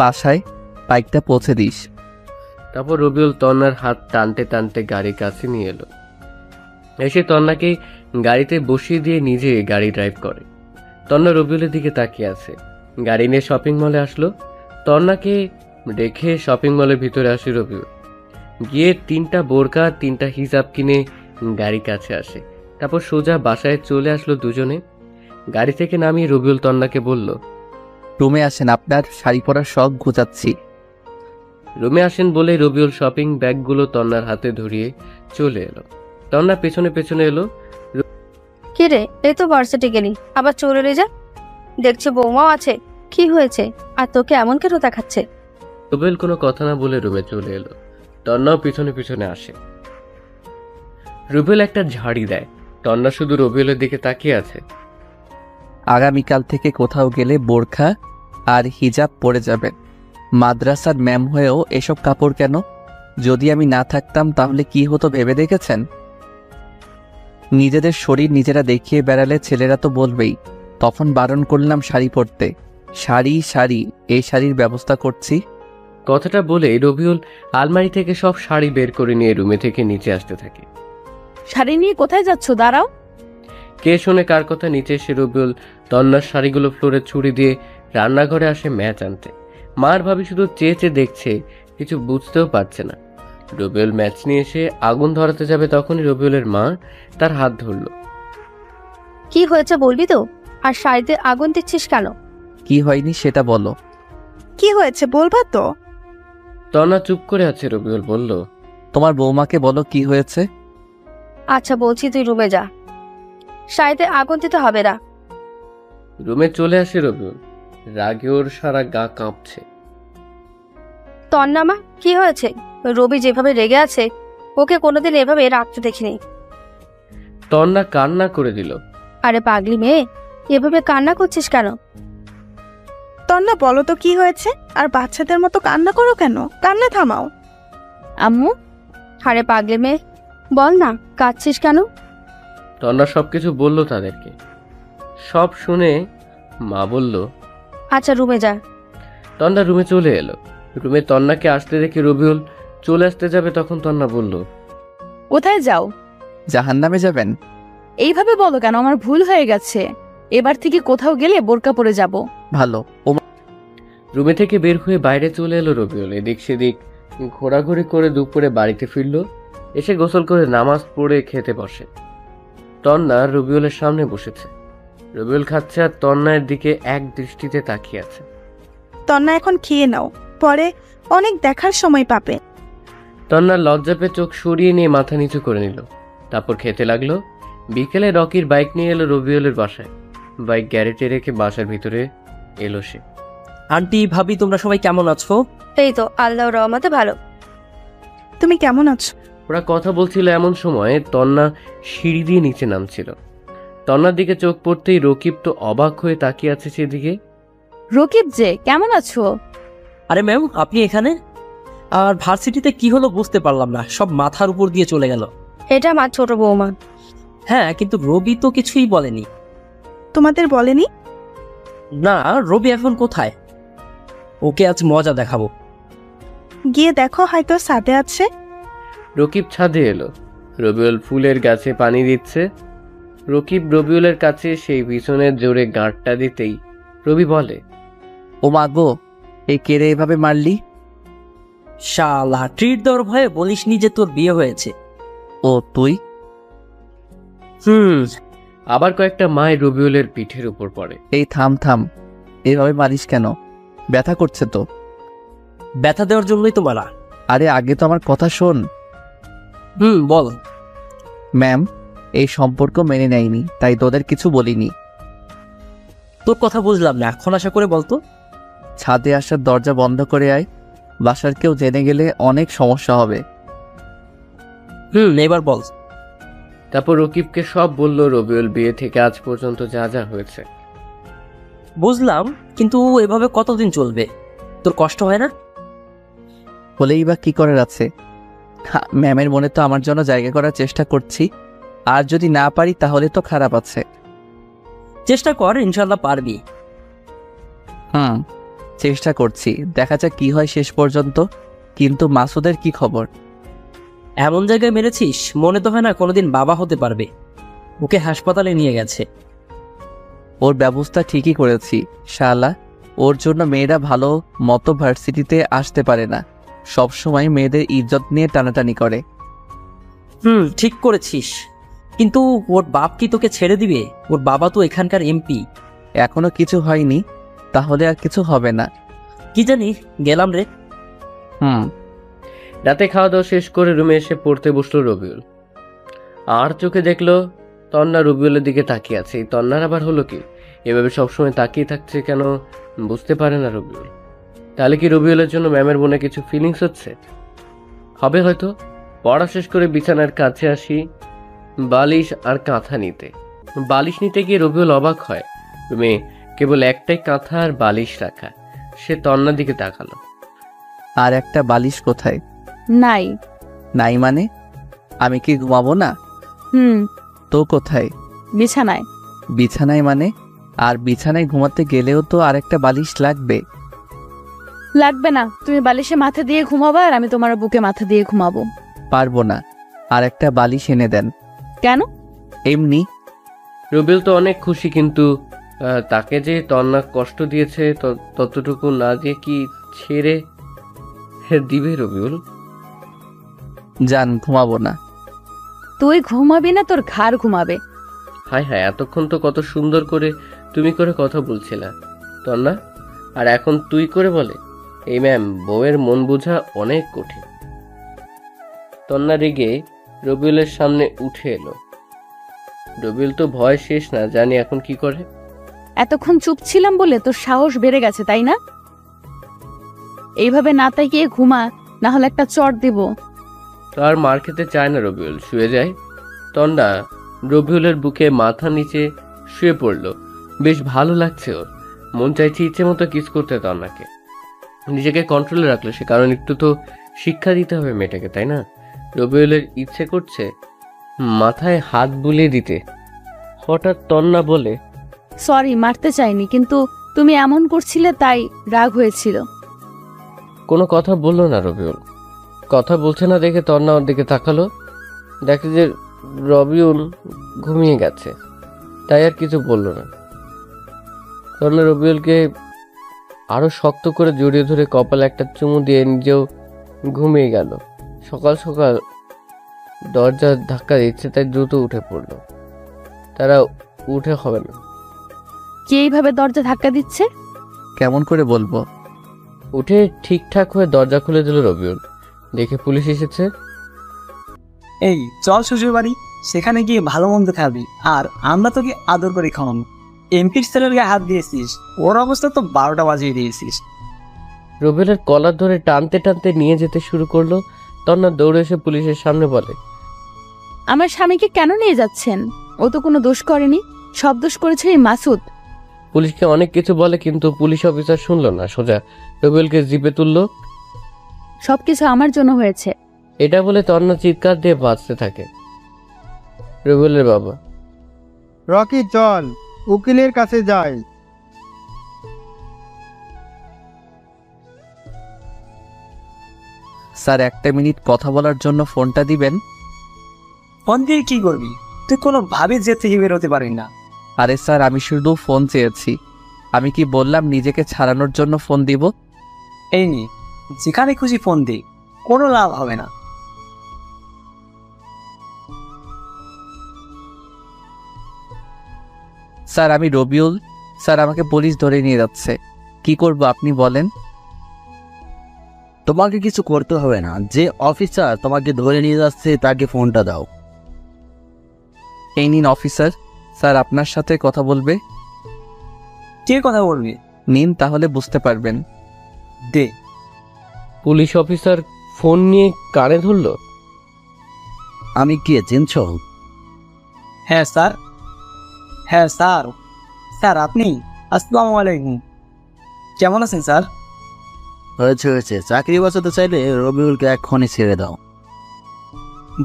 বাসায় বাইকটা পৌঁছে দিস। তারপর রবিউল তন্নার হাত টানতে টানতে গাড়ির কাছে নিয়ে এলো। এসে তন্নাকে গাড়িতে বসিয়ে দিয়ে নিজে গাড়ি ড্রাইভ করে। তন্না রবিউলের দিকে তাকিয়ে আছে। গাড়ি নিয়ে শপিং মলে আসলো। তন্নাকে রেখে শপিং মলের ভিতরে আসে রবিউল। গিয়ে 3টা বোরকা 3টা হিজাব কিনে গাড়ির কাছে আসে। তারপর সোজা বাসায় চলে আসলো দুজনে। গাড়ি থেকে নামিয়ে রবিউল তন্নাকে বলল, রুমে আসেন, আপনার শাড়ি পরার শখ ঘুচাচ্ছি। রুমে আসেন বলে রবিউল শপিং ব্যাগগুলো তন্নার হাতে ধরিয়ে চলে এলো। তন্না পেছনে পেছনে এলো। কি রে, এই তো ভার্সিটি গেলি, আবার চলে এলি যা? দেখছে বৌমাও আছে। কি হয়েছে আর তোকে এমন কেন দেখাচ্ছে? রুবেল কোনো কথা না বলে রুমে চলে এলো। তন্নাও পিছনে পিছনে আসে। রুবেল একটা ঝাড়ি দেয়। তন্না শুধু রবিউলের দিকে তাকিয়ে আছে। আগামীকাল থেকে কোথাও গেলে বোরখা আর হিজাব পরে যাবেন। মাদ্রাসার ম্যাম হয়েও এসব কাপড় কেন? যদি আমি না থাকতাম তাহলে কি হতো ভেবে দেখেছেন? নিজেদের শরীর নিজেরা দেখিয়ে বেড়ালে ছেলেরা তো বলবেই। তখন বারণ করলাম শাড়ি পরতে। শাড়ি শাড়ি, এই শাড়ির ব্যবস্থা করছি। কথাটা বলে রবিউল আলমারি থেকে সব শাড়ি বের করে নিয়ে রুমে থেকে নিচে আসতে থাকে। শাড়ি নিয়ে কোথায় যাচ্ছ? দাঁড়াও। কে শুনে কার কথা নিচে এসে রবিউল তন্নার শাড়িগুলো ফ্লোরে ছুরি দিয়ে রান্নাঘরে আসে ম্যাচ আনতে। মার ভাবি শুধু চেয়ে চেয়ে দেখছে, কিছু বুঝতেও পারছে না। রবিউল ম্যাচ নিয়ে এসে আগুন ধরাতে যাবে, তখনই রবিউলের মা তার হাত ধরল। কি হয়েছে বলবি তো? আর শাড়িতে আগুন দিচ্ছিস কেন? কি হয়নি সেটা বলো। কি হয়েছে বলবা তো? তন্না চুপ করে আছে। রবিউল বলল, তোমার বৌমাকে বলো কি হয়েছে। আচ্ছা বলছি, তুই রুমে যা। শাড়িতে আগুন দিতে হবে না। রুমে চলে আসে রবিউল। রাগে ওর সারা গা কাঁপছে। তন্নামা, কি হয়েছে? রবি যেভাবে রেগে আছে, ওকে কোনোদিন এভাবে রাখতে দেখিনি। তন্না কান্না করে দিল। আরে পাগলি মেয়ে, এভাবে কান্না করছিস কেন? তন্না বলো তো কি হয়েছে? আর বাচ্চাদের মতো কান্না করো কেন? কান্না থামাও। আম্মু, আরে পাগলি মেয়ে, বল না কাঁদছিস কেন? তন্না সবকিছু বলল তাদেরকে। সব শুনে মা বলল, আচ্ছা রুমে যা। তন্না রুমে চলে এলো। রুমে তন্নাকে আসতে দেখে রবিউল চলে আসতে যাবে, তখন তন্না বলল, কোথায় যাও? জাহান্নামে যাবেন? এইভাবে বলো কেন? আমার ভুল হয়ে গেছে। এবার থেকে কোথাও গেলে বোরকা পরে যাব। ভালো। রুমে থেকে বের হয়ে বাইরে চলে এলো রবিউল। এদিক সেদিক ঘোরাঘুরি করে দুপুরে বাড়িতে ফিরল। এসে গোসল করে নামাজ পড়ে খেতে বসে। তন্না রবিউলের সামনে বসেছে। রবিউল খাচ্ছে আর তন্নার দিকে এক দৃষ্টিতে তাকিয়ে আছে। তন্না এখন খেয়ে নাও, পরে অনেক দেখার সময় পাবে। তন্নার লজ্জা পেয়ে চোখ সরিয়ে নিয়ে মাথা নিচু করে নিল। তারপর খেতে লাগলো। বিকেলে রকির বাইক নিয়ে এলো রবিউলের বাসায়। বাইক গ্যারেজে রেখে বাসার ভিতরে এলো সে। আন্টি, ভাবি, তোমরা সবাই কেমন আছো? এই তো আল্লাহর রহমতে ভালো। তুমি কেমন আছো? ওরা কথা বলছিল এমন সময় তন্না সিঁড়ি দিয়ে নিচে নামছিল। তন্নার দিকে চোখ পড়তেই রকিব তো অবাক হয়ে তাকিয়ে আছে সেদিকে। রকিব যে, কেমন আছো? আরে ম্যাম, আপনি এখানে? আর ভার্সিটিতে কি হলো বুঝতে পারলাম না, সব মাথার উপর দিয়ে চলে গেল। এটা আমার ছোট বৌমা। হ্যাঁ, কিন্তু রবি তো কিছুই বলেনি। তোমাদের বলেনি? না, রবি এখন কোথায়? ওকে আজ মজা দেখাবো। গিয়ে দেখো, হয়তো ছাদে আছে। রকিব ছাদে এলো। রবিউল ফুলের গাছে পানি দিচ্ছে। রকিব রবিউলের কাছে সেই পিছনের জোরে গাঁটটা দিতেই রবি বলে, ও মা গো, এই কেড়ে এভাবে মারলি? শালা, ট্রিট দেওয়ার ভয়ে বলিসনি যে তোর বিয়ে হয়েছে। ও তুই? আবার কয়েকটা মায় রবিউলের পিঠের উপর পড়ে। এই থাম থাম, এভাবে মারিস কেন? ব্যথা করছে তো। ব্যথা দেওয়ার জন্যই তো মারা। আরে আগে তো আমার কথা শোন। বল। ম্যাম এই সম্পর্ক মেনে নেয়নি, তাই তোদের কিছু বলিনি। তোর কথা বুঝলাম না, এখন আশা করে বলতো। ছাদে আসার দরজা বন্ধ করে আয়, বাসার কেউ জেনে গেলে অনেক সমস্যা হবে। এবার বল। তারপর রকিবকে সব বলল রবিউল বিয়ে থেকে আজ পর্যন্ত যা যা হয়েছে। বুঝলাম, কিন্তু এভাবে কতদিন চলবে? তোর কষ্ট হয় না? হলেই বা কি করার আছে? ম্যামের মনে তো আমার জন্য জায়গা করার চেষ্টা করছি, আর যদি না পারি তাহলে তো খারাপ আছে। চেষ্টা কর, ইনশাল্লাহ পারবি। চেষ্টা করছি, দেখা যাক কি হয় শেষ পর্যন্ত। কিন্তু মাসুদের কি খবর? এমন জায়গায় মেরেছিস, মনে তো হয় না কোনোদিন বাবা হতে পারবে। ওকে হাসপাতালে নিয়ে গেছে। ওর ব্যবস্থা ঠিকই করেছি শালা। ওর জন্য মেয়েরা ভালো মতো ভার্সিটিতে আসতে পারে না, সবসময় মেয়েদের ইজ্জত নিয়ে টানাটানি করে। ঠিক করেছিস, কিন্তু ওর বাপ কি তোকে ছেড়ে দিবে? ওর বাবা তো এখানকার এমপি। এখনো কিছু হয়নি, তাহলে আর কিছু হবে না। কি জানি, গেলাম রে। রাতে খাওয়া দাওয়া শেষ করে রুমে এসে পড়তে বসলো রবিউল। আর চোখে দেখলো তন্না রবিউলের দিকে তাকিয়ে আছে। এই তন্নার আবার হলো কি? এভাবে সবসময় তাকিয়ে থাকছে কেন বুঝতে পারে না রবিউল। তাহলে কি রবিউলের জন্য ম্যামের মনে কিছু ফিলিংস হচ্ছে? হবে হয়তো। পড়া শেষ করে বিছানার কাছে আসি বালিশ আর কাঁথা নিতে। বালিশ নিতে গিয়ে রবিউল অবাক হয়, রুমে কেবল একটাই কাঁথা আর বালিশ রাখা। সে তন্নার দিকে তাকালো। আর একটা বালিশ কোথায়? নাই। নাই মানে? আমি কি ঘুমাবো না? তো কোথায়? বিছানায়। বিছানায় মানে? আর বিছানায় ঘুমাতে গেলেও তো আর একটা বালিশ লাগবে। লাগবে না, তুমি বালিশে মাথা দিয়ে ঘুমাবা আর আমি তোমার বুকে মাথা দিয়ে ঘুমাবো। পারবো না, আর একটা বালিশ এনে দেন। কেন? এমনি। রবিউল তো অনেক খুশি, কিন্তু তাকে যে তন্না কষ্ট দিয়েছে ততটুকু না দিয়ে কি ছেড়ে দিবে রবিউল? জান, ঘুমাবো না। তুই ঘুমাবি না, তোর ঘাড় ঘুমাবে। হায় হায়, এতক্ষণ তো কত সুন্দর করে তুমি করে কথা বলছিলা তন্না, আর এখন তুই করে বলে। এই ম্যাম, বউয়ের মন বোঝা অনেক কঠিন। তন্না রেগে রবিউলের সামনে উঠে এলো। রবিউল তো ভয় শেষ না, জানি এখন কি করে। এতক্ষণ চুপ ছিলাম বলে তোর সাহস বেড়ে গেছে, তাই না? এইভাবে না তাকিয়ে ঘুমা, না হলে একটা চট দিব। তো আর মার খেতে চায় না রবিউল, শুয়ে যায়। তন্না রবিউলের বুকে মাথা নিচে শুয়ে পড়লো। বেশ ভালো লাগছে ওর। মন চাইছে ইচ্ছে মতো কিস করতে তন্নাকে। নিজেকে কন্ট্রোলে রাখলো সে, কারণ একটু তো শিক্ষা দিতে হবে মেয়েটাকে, তাই না? রবিউলের ইচ্ছে করছে মাথায় হাত বুলিয়ে দিতে। হঠাৎ তন্না বলে, সরি, মারতে চাইনি, কিন্তু তুমি এমন করছিলে তাই রাগ হয়েছিল। কোনো কথা বললো না রবিউল। কথা বলছে না দেখে তন্না ওর দিকে তাকালো। দেখে যে রবিউল ঘুমিয়ে গেছে, তাই আর কিছু বলল না। তন্না রবিউলকে আরো শক্ত করে জড়িয়ে ধরে কপালে একটা চুমু দিয়ে নিজেও ঘুমিয়ে গেল। সকাল সকাল দরজা ধাক্কা দিচ্ছে, তাই দ্রুত উঠে পড়ল। তারা উঠে হবে না। কে এইভাবে দরজা ধাক্কা দিচ্ছে? কেমন করে বলবো? উঠে ঠিকঠাক হয়ে দরজা খুলে দিল রবিউল। দেখে পুলিশ এসেছে। এই চল শ্বশুর বাড়ি, সেখানে গিয়ে ভালো মন্দ খাবি, আর আমরা তোকে আদর করে খাওয়ানো। এমপির ছেলের গায়ে হাত দিয়েছিস, ওর অবস্থা তো 12টা বাজিয়ে দিয়েছিস। রবিউলের কলার ধরে টানতে টানতে নিয়ে যেতে শুরু করলো। তন্না দৌড়ে এসে পুলিশের সামনে বলে, আমার স্বামীকে কেন নিয়ে যাচ্ছেন? ও তো কোনো দোষ করেনি, সব দোষ করেছে এই মাসুদ। পুলিশকে অনেক কিছু বলে, কিন্তু পুলিশ অফিসার শুনলো না। সোজা রবিউলকে জিপে তুললো। সবকিছু আমার জন্য হয়েছে। এটা বলে তন্না চিৎকার দিয়ে বাঁচতে থাকে। রবিউলের বাবা, রকি চল, উকিলের কাছে যাই। স্যার, একটা মিনিট কথা বলার জন্য ফোনটা দিবেন? ফোন দিয়ে কি করবি? তুই কোনো ভাবে যে থেকে বেরোতে পারি না। আরে স্যার, আমি শুধু ফোন চেয়েছি। আমি কি বললাম নিজেকে ছাড়ানোর জন্য ফোন দিব? এই নি, যেখানে খুশি ফোন দে, কোনো লাভ হবে না। স্যার, আমি রবিউল। স্যার, আমাকে পুলিশ ধরে নিয়ে যাচ্ছে। কি করব আপনি বলেন? তোমাকে কিছু করতে হবে না, যে অফিসার তোমাকে ধরে নিয়ে যাচ্ছে তাকে ফোনটা দাও। এই নিন অফিসার, স্যার আপনার সাথে কথা বলবে। কে কথা বলবি? নিন, তাহলে বুঝতে পারবেন। দে। পুলিশ অফিসার ফোন নিয়ে কানে ধরলো। আমি কে চিনছ? হ্যাঁ স্যার। হ্যাঁ স্যার। স্যার আপনি? আসসালামু আলাইকুম। কেমন আছেন স্যার? হয়েছে হয়েছে, চাকরি বাঁচাতে চাইলে রবিউলকে এক্ষুনি ছেড়ে দাও।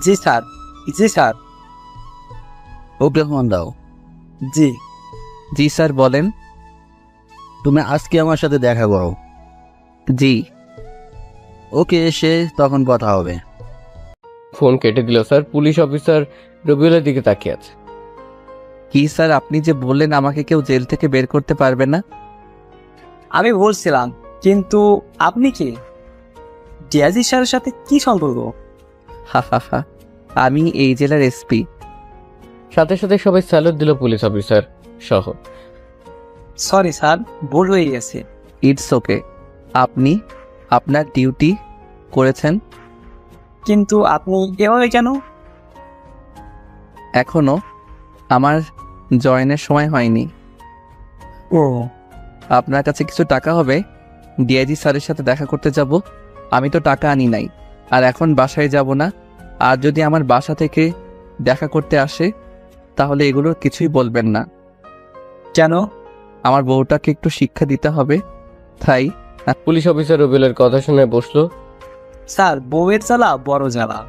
জি স্যার। জি স্যার। ওকে ফোন দাও। জি। জি স্যার, বলেন। তুমি আজকে আমার সাথে দেখা করো। জি। ওকে, এসে তখন কথা হবে। ফোন কেটে দিল স্যার। পুলিশ অফিসার রবিউলের দিকে তাকিয়ে আছে। কি স্যার, আপনি যে বললেন আমাকে কেউ জেল থেকে বের করতে পারবে না? আমি বলছিলাম, কিন্তু আপনি কি? ডিআইজি স্যারের সাথে কি সম্পর্ক? হা হা হা, আমি এই জেলার এসপি। সাথে সাথে সবাই স্যালুট দিল, পুলিশ অফিসার সহ। সরি স্যার, ভুল হয়ে গেছে। ইটস ওকে, আপনি আপনার ডিউটি করেছেন। কিন্তু আপনি এভাবে কেন? এখনো আমার জয়েনের সময় হয়নি। ও, আপনার কাছে কিছু টাকা হবে? ডিআইজি স্যারের সাথে দেখা করতে যাব। আমি তো টাকা আনি নাই, আর এখন বাসায় যাব না। আর যদি আমার বাসা থেকে দেখা করতে আসে তাহলে এগুলোর কিছুই বলবেন না। কেন? আমার বউটাকে একটু শিক্ষা দিতে হবে, তাই। পুলিশ অফিসার রবিউলের কথা শুনে বসলো। স্যার, বউয়ের জ্বালা বড় জ্বালা।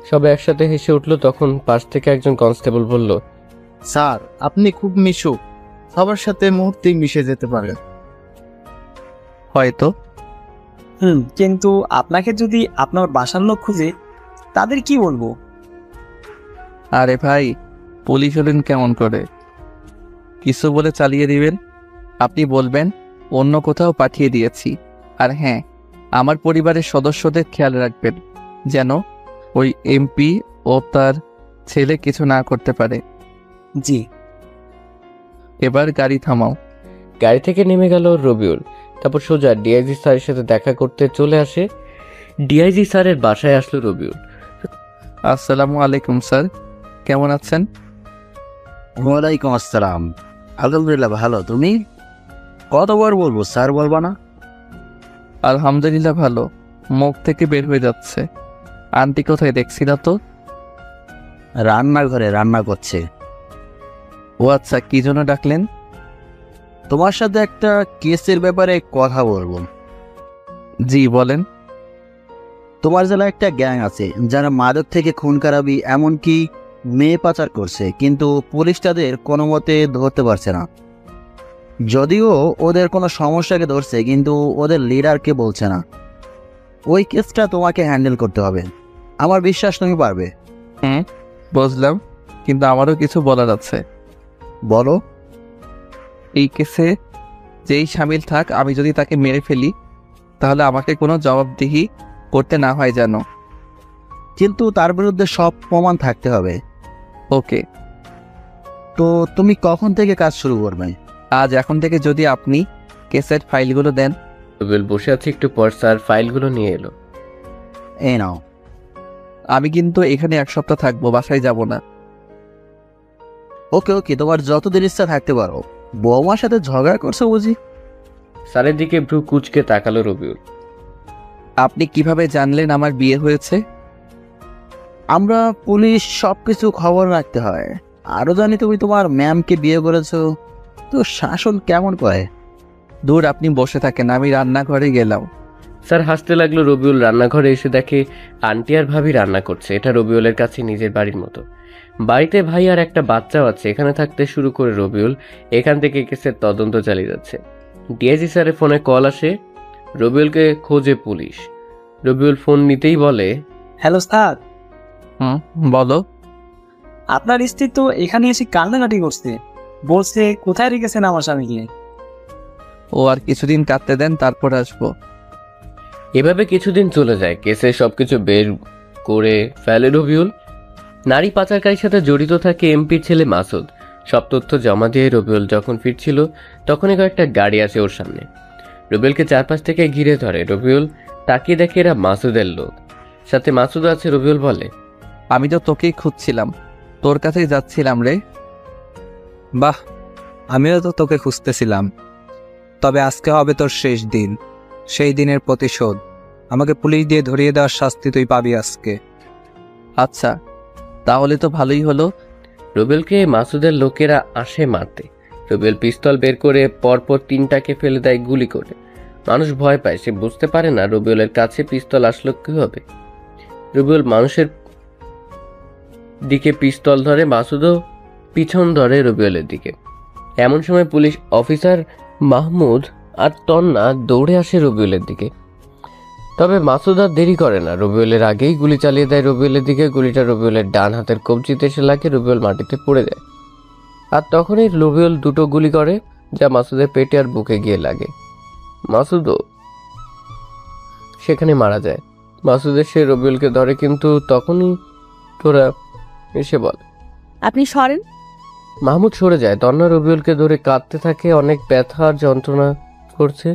সবাই একসাথে হেসে উঠলো। তখন পাশ থেকে একজন কনস্টেবল বলল, স্যার আপনি খুব মিশুক, সবার সাথে মুহূর্তেই মিশে যেতে পারেন। হয়তো। কিন্তু আপনাকে যদি আপনার বাসার লোক খুঁজে, তাদের কি বলবো? আরে ভাই, পুলিশ হলেন কেমন করে? কিছু বলে চালিয়ে দিবেন। আপনি বলবেন অন্য কোথাও পাঠিয়ে দিয়েছি। আর হ্যাঁ, আমার পরিবারের সদস্যদের খেয়াল রাখবেন যেন ওই এমপি ও তার ছেলে কিছু না করতে পারে। জি। এবার গাড়ি থামাও। গাড়ি থেকে নেমে গেল রবিউল। তারপর সোজা ডিআইজি স্যারের সাথে দেখা করতে চলে আসে। ডিআইজি স্যারের বাসায় আসলো রবিউল। আসসালামু আলাইকুম স্যার, কেমন আছেন? ওয়ালাইকুম আসসালাম। আলহামদুলিল্লাহ ভালো, তুমি? কতবার বলবো স্যার বলবা না? আলহামদুলিল্লাহ ভালো, মুখ থেকে বের হয়ে যাচ্ছে। আন্টি কোথায় দেখছি না তো? রান্নাঘরে রান্না করছে। ও আচ্ছা, কি জন্য ডাকলেন? তোমার সাথে একটা কেসের ব্যাপারে কথা বলবো। জি বলেন। তোমার জেলায় একটা গ্যাং আছে যারা মাদক থেকে খুন খারাপি এমনকি মেয়ে পাচার করছে, কিন্তু পুলিশ তাদের কোনো মতে ধরতে পারছে না। যদিও ওদের কোনো সমস্যাকে ধরছে, কিন্তু ওদের লিডারকে বলছে না। ওই কেসটা তোমাকে হ্যান্ডেল করতে হবে। আমার বিশ্বাস তুমি পারবে। বুঝলাম, কিন্তু আমারও কিছু বলার আছে। বলো। এই কেসে যেই সামিল থাক, আমি যদি তাকে মেরে ফেলি তাহলে আমাকে কোনো জবাবদিহি করতে না হয় যেন। কিন্তু তার বিরুদ্ধে সব প্রমাণ থাকতে হবে। ওকে। তো তুমি কখন থেকে কাজ শুরু করবে? আজ, এখন থেকে যদি আপনি কেসের ফাইলগুলো দেন। রবিউল বসে আছে, একটু পর স্যার ফাইলগুলো নিয়ে এলো। এই নাও। আমি কিন্তু এখানে 1 সপ্তাহ থাকবো, বাসায় যাব না। ওকে ওকে, তোমার যতদিন ইচ্ছা থাকতে পারো। বৌমার সাথে ঝগড়া করছো বুঝি? স্যারের দিকে ভ্রু কুচকে তাকালো রবিউল। আপনি কিভাবে জানলেন আমার বিয়ে হয়েছে? আমরা পুলিশ সবকিছু খবর রাখতে হয়। আরো জানি তুমি তোমার ম্যামকে বিয়ে করেছো। তো শাসন কেমন করে? দূর, আপনি বসে থাকেন, আমি রান্নাঘরে গেলাম। স্যার হাসতে লাগলো। রবিউল রান্নাঘরে এসে দেখে আন্টি আর ভাবি রান্না করছে। এটা রবিউলের কাছে নিজের বাড়ির মতো। বাড়িতে ভাই আর একটা বাচ্চাও আছে। এখানে থাকতে শুরু করে রবিউল এখান থেকে কেসের তদন্ত চালিয়ে যাচ্ছে। ডিআইজি স্যারের ফোনে কল আসে। রবিউলকে খোঁজে পুলিশ। রবিউল ফোন নিতেই বলে, হ্যালো স্যার। বলো। আপনার স্ত্রী তো এখানে এসে কান্নাকাটি করছে, বলছে কোথায় রেখেছেন আমার স্বামীকে। ও আর কিছুদিন কাটতে দেন, তারপর আসবো। এভাবে কিছুদিন চলে যায়। কেসে সবকিছু বের করে ফেলে রবিউল। নারী পাচারকারীর সাথে জড়িত থাকে এমপির ছেলে মাসুদ। সব তথ্য জমা দিয়ে রবিউল যখন ফিরছিল তখনই কয়েকটা গাড়ি আসে ওর সামনে। রবিউলকে চারপাশ থেকে ঘিরে ধরে। রবিউল তাকিয়ে দেখে এরা মাসুদের লোক, সাথে মাসুদ আছে। রবিউল বলে, আমি তো তোকেই খুঁজছিলাম, তোর কাছেই যাচ্ছিলাম রে। বাহ, আমিও তো তোকে খুঁজতেছিলাম। তবে আজকে হবে তোর শেষ দিন। সেই দিনের প্রতিশোধ। আমাকে পুলিশ দিয়ে ধরিয়ে দেওয়ার শাস্তি তুই পাবি আজকে। আচ্ছা, তাহলে তো ভালোই হলো। রবিউলকে মাসুদের লোকেরা আসে মারতে। রবিউল পিস্তল বের করে পরপর 3টাকে ফেলে দেয় গুলি করে। মানুষ ভয় পায়, সে বুঝতে পারে না রবিউলের কাছে পিস্তল আসলো কিভাবে। রবিউল মানুষের দিকে পিস্তল ধরে, মাসুদও পিছন ধরে রবিউলের দিকে। এমন সময় পুলিশ অফিসার মাহমুদ আর তন্না দৌড়ে আসে রবিউলের দিকে। তবে মাসুদ আর দেরি করে না, রবিউলের আগেই গুলি চালিয়ে দেয় রবিউলের দিকে। গুলিটা রবিউলের ডান হাতের কবজিতে এসে লাগে, রবিউল মাটিতে পড়ে যায়। আর তখনই রবিউল 2টো গুলি করে, যা মাসুদের পেটে আর বুকে গিয়ে লাগে। মাসুদও সেখানে মারা যায়। মাসুদের সে রবিউলকে ধরে, কিন্তু তখনই তোরা এসে বলে, আপনি সরেন। মাহমুদ সরে যায়। তন্না রবিউলকে ধরে কাঁদতে থাকে, অনেক ব্যথা আর যন্ত্রণা করছে।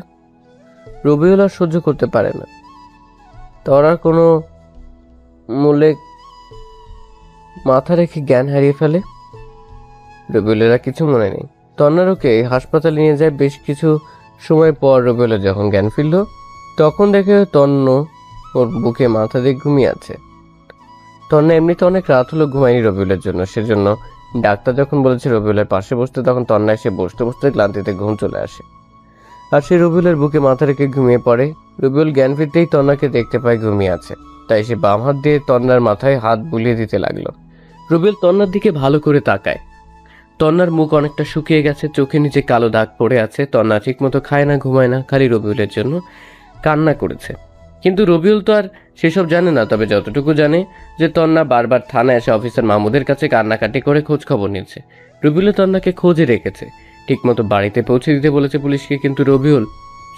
রবিউল আর সহ্য করতে পারে না। তরার কোনো মূলে মাথা রেখে জ্ঞান হারিয়ে ফেলে। রবিউলেরা কিছু মনে নেই। তন্নার ওকে হাসপাতালে নিয়ে যায়। বেশ কিছু সময় পর রবিউলের যখন জ্ঞান ফিরল, তখন দেখে তন্ন ওর বুকে মাথা দিয়ে ঘুমিয়ে আছে। তন্না এমনিতে অনেক রাত হলো ঘুমায়নি রবিউলের জন্য, সেজন্য ডাক্তার যখন বলেছে রবিউলের পাশে বসতে, তখন তন্না এসে বসতে বসতে ক্লান্তিতে ঘুম চলে আসে আর সে রবিউলের বুকে মাথা রেখে ঘুমিয়ে পড়ে। রবিউল জ্ঞান ফিরতেই তন্নাকে দেখতে পায় ঘুমিয়ে আছে, তাই সে বাম হাত দিয়ে তন্নার মাথায় হাত বুলিয়ে দিতে লাগলো। রবিউল তন্নার দিকে ভালো করে তাকায়। তন্নার মুখ অনেকটা শুকিয়ে গেছে, চোখে নিচে কালো দাগ পড়ে আছে। তন্না ঠিক মতো খায় না, ঘুমায় না, খালি রবিউলের জন্য কান্না করেছে। কিন্তু রবিউল তো আর সেসব জানে না। তবে যতটুকু জানে যে তন্না বারবার থানায় এসে অফিসার মাহমুদের কাছে কান্নাকাটি করে খোঁজ খবর নিচ্ছে। রবিউল তন্নাকে খোঁজে রেখেছে, ঠিকমতো বাড়িতে পৌঁছে দিতে বলেছে পুলিশকে, কিন্তু রবিউল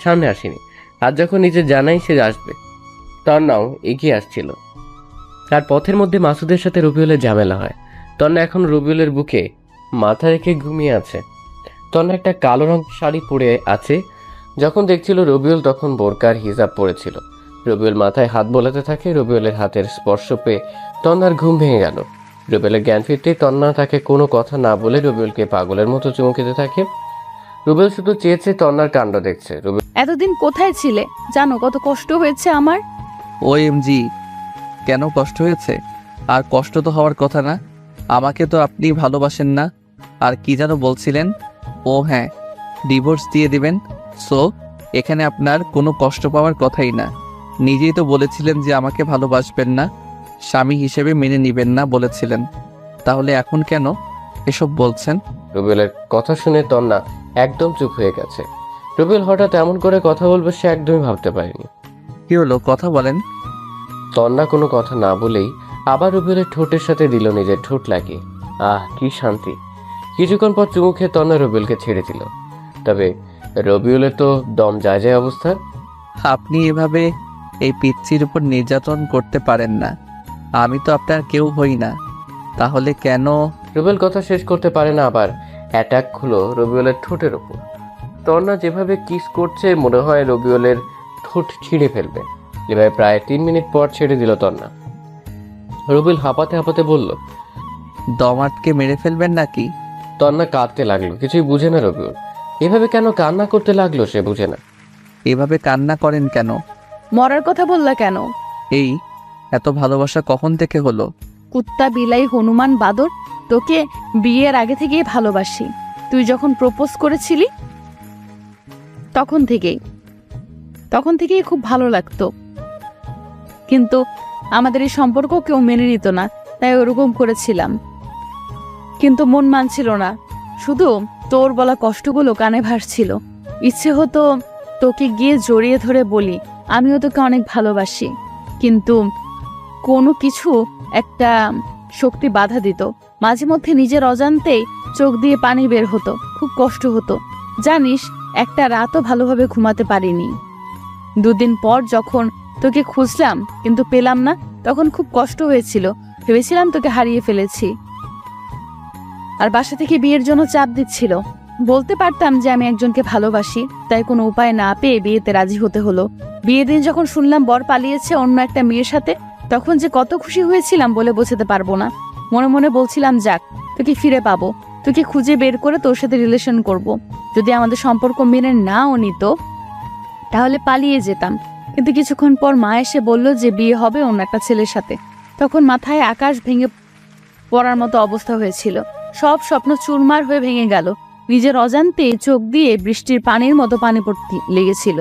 সামনে আসেনি। আর যখন নিজে জানাই সে আসবে, তন্নাও এগিয়ে আসছিল। আর পথের মধ্যে মাসুদের সাথে রবিউলের ঝামেলা হয়। তন্না এখন রবিউলের বুকে মাথা রেখে ঘুমিয়ে আছে। তন্না একটা কালো রঙ শাড়ি পরে আছে। যখন দেখছিল রবিউল, তখন বোরকার হিজাব পরেছিল। রবিউল মাথায় হাত বোলাতে থাকে। রবিউলের হাতের স্পর্শ পেয়ে তন্নার ঘুম ভেঙে গেল। রবিউলের জ্ঞান ফিরতেই তন্না তাকে কোনো কথা না বলে রবিউলকে পাগলের মতো চুমু খেতে থাকে। রবিউল শুধু চেয়েছে তন্নার কাণ্ড দেখছে। এতদিন কোথায় ছিলে জানো? কত কষ্ট হয়েছে আমার। OMG, কেন কষ্ট হয়েছে? আর কষ্ট তো হওয়ার কথা না। আমাকে তো আপনি ভালোবাসেন না। আর কি যেন বলছিলেন? ও হ্যাঁ, ডিভোর্স দিয়ে দিবেন। সো এখানে আপনার কোনো কষ্ট পাওয়ার কথাই না। নিজেই তো বলেছিলেন যে আমাকে ভালোবাসবেন না, স্বামী হিসেবে মেনে নিবেন না বলেছিলেন। তাহলে এখন কেন এসব বলছেন? রবিউলের কথা শুনে তন্না একদম চুপ হয়ে গেছে। রবিউল হঠাৎ এমন করে কথা বলবে সে একদমই ভাবতে পারেনি। কি হলো, কথা বলেন। তন্না কোনো কথা না বলেই আবার রবিউলের ঠোঁটের সাথে দিল নিজের ঠোঁট লাগিয়ে। আহ, কি শান্তি। কিছুক্ষণ পর চুমু খেয়ে তন্না রবিউলকে ছেড়ে দিল। তবে রবিউলের তো দম যায় যায় অবস্থা। আপনি এভাবে এই পিচ্চির উপর নির্যাতন করতে পারেন না। আমি তো আপনার কেউ হই না। তাহলে কেন? রবিউল কথা শেষ করতে পারে না, আবার অ্যাটাক হলো রবিউলের ঠোঁটের ওপর। তন্না যেভাবে কিস করছে মনে হয় রবিউলের ঠোঁট ছিঁড়ে ফেলবে। এভাবে প্রায় 3 মিনিট পর ছেড়ে দিল তন্না। রবিউল হাঁপাতে হাঁপাতে বলল, দম আটকে মেরে ফেলবেন নাকি? তন্না কাঁদতে লাগলো। কিছুই বুঝে না রবিউল। এভাবে কেন কান্না করতে লাগলো সে বুঝে না। এভাবে কান্না করেন কেন? মরার কথা বললা কেন? এই এত ভালোবাসা কখন থেকে হলো? কুত্তা বিলাই হনুমান বাদর, তোকে বিয়ের আগে থেকেই ভালোবাসি। তুই যখন প্রপোজ করেছিলি তখন থেকেই খুব ভালো লাগতো। কিন্তু আমাদের এই সম্পর্ক কেউ মেনে নিত না, তাই ওরকম করেছিলাম। কিন্তু মন মানছিল না, শুধু তোর বলা কষ্টগুলো কানে ভাসছিল। ইচ্ছে হতো তোকে গিয়ে জড়িয়ে ধরে বলি আমিও তোকে অনেক ভালোবাসি, কিন্তু কোনো কিছু একটা শক্তি বাধা দিত। মাঝে মধ্যে নিজের অজান্তেই চোখ দিয়ে পানি বের হতো, খুব কষ্ট হতো। জানিস, একটা রাতও ভালোভাবে ঘুমাতে পারিনি। 2 দিন পর যখন তোকে খুঁজলাম কিন্তু পেলাম না, তখন খুব কষ্ট হয়েছিল। ভেবেছিলাম তোকে হারিয়ে ফেলেছি। আর বাসা থেকে বিয়ের জন্য চাপ দিচ্ছিল। বলতে পারতাম যে আমি একজনকে ভালোবাসি, তাই কোনো উপায় না পেয়ে বিয়েতে রাজি হতে হলো। বিয়ের দিন যখন শুনলাম বর পালিয়েছে অন্য একটা মেয়ের সাথে, তখন যে কত খুশি হয়েছিলাম বলে বোঝাতে পারবো না। মনে মনে বলছিলাম, যাক, তোকে ফিরে পাবো, তোকে খুঁজে বের করে তোর সাথে রিলেশন করব। যদি আমাদের সম্পর্ক মেনে নাও নিত তাহলে পালিয়ে যেতাম। কিন্তু কিছুক্ষণ পর মা এসে বলল যে বিয়ে হবে অন্য একটা ছেলের সাথে। তখন মাথায় আকাশ ভেঙে পড়ার মতো অবস্থা হয়েছিল। সব স্বপ্ন চুরমার হয়ে ভেঙে গেল। নিজের অজান্তে চোখ দিয়ে বৃষ্টির পানির মতো পানি পড়তে লেগেছিল।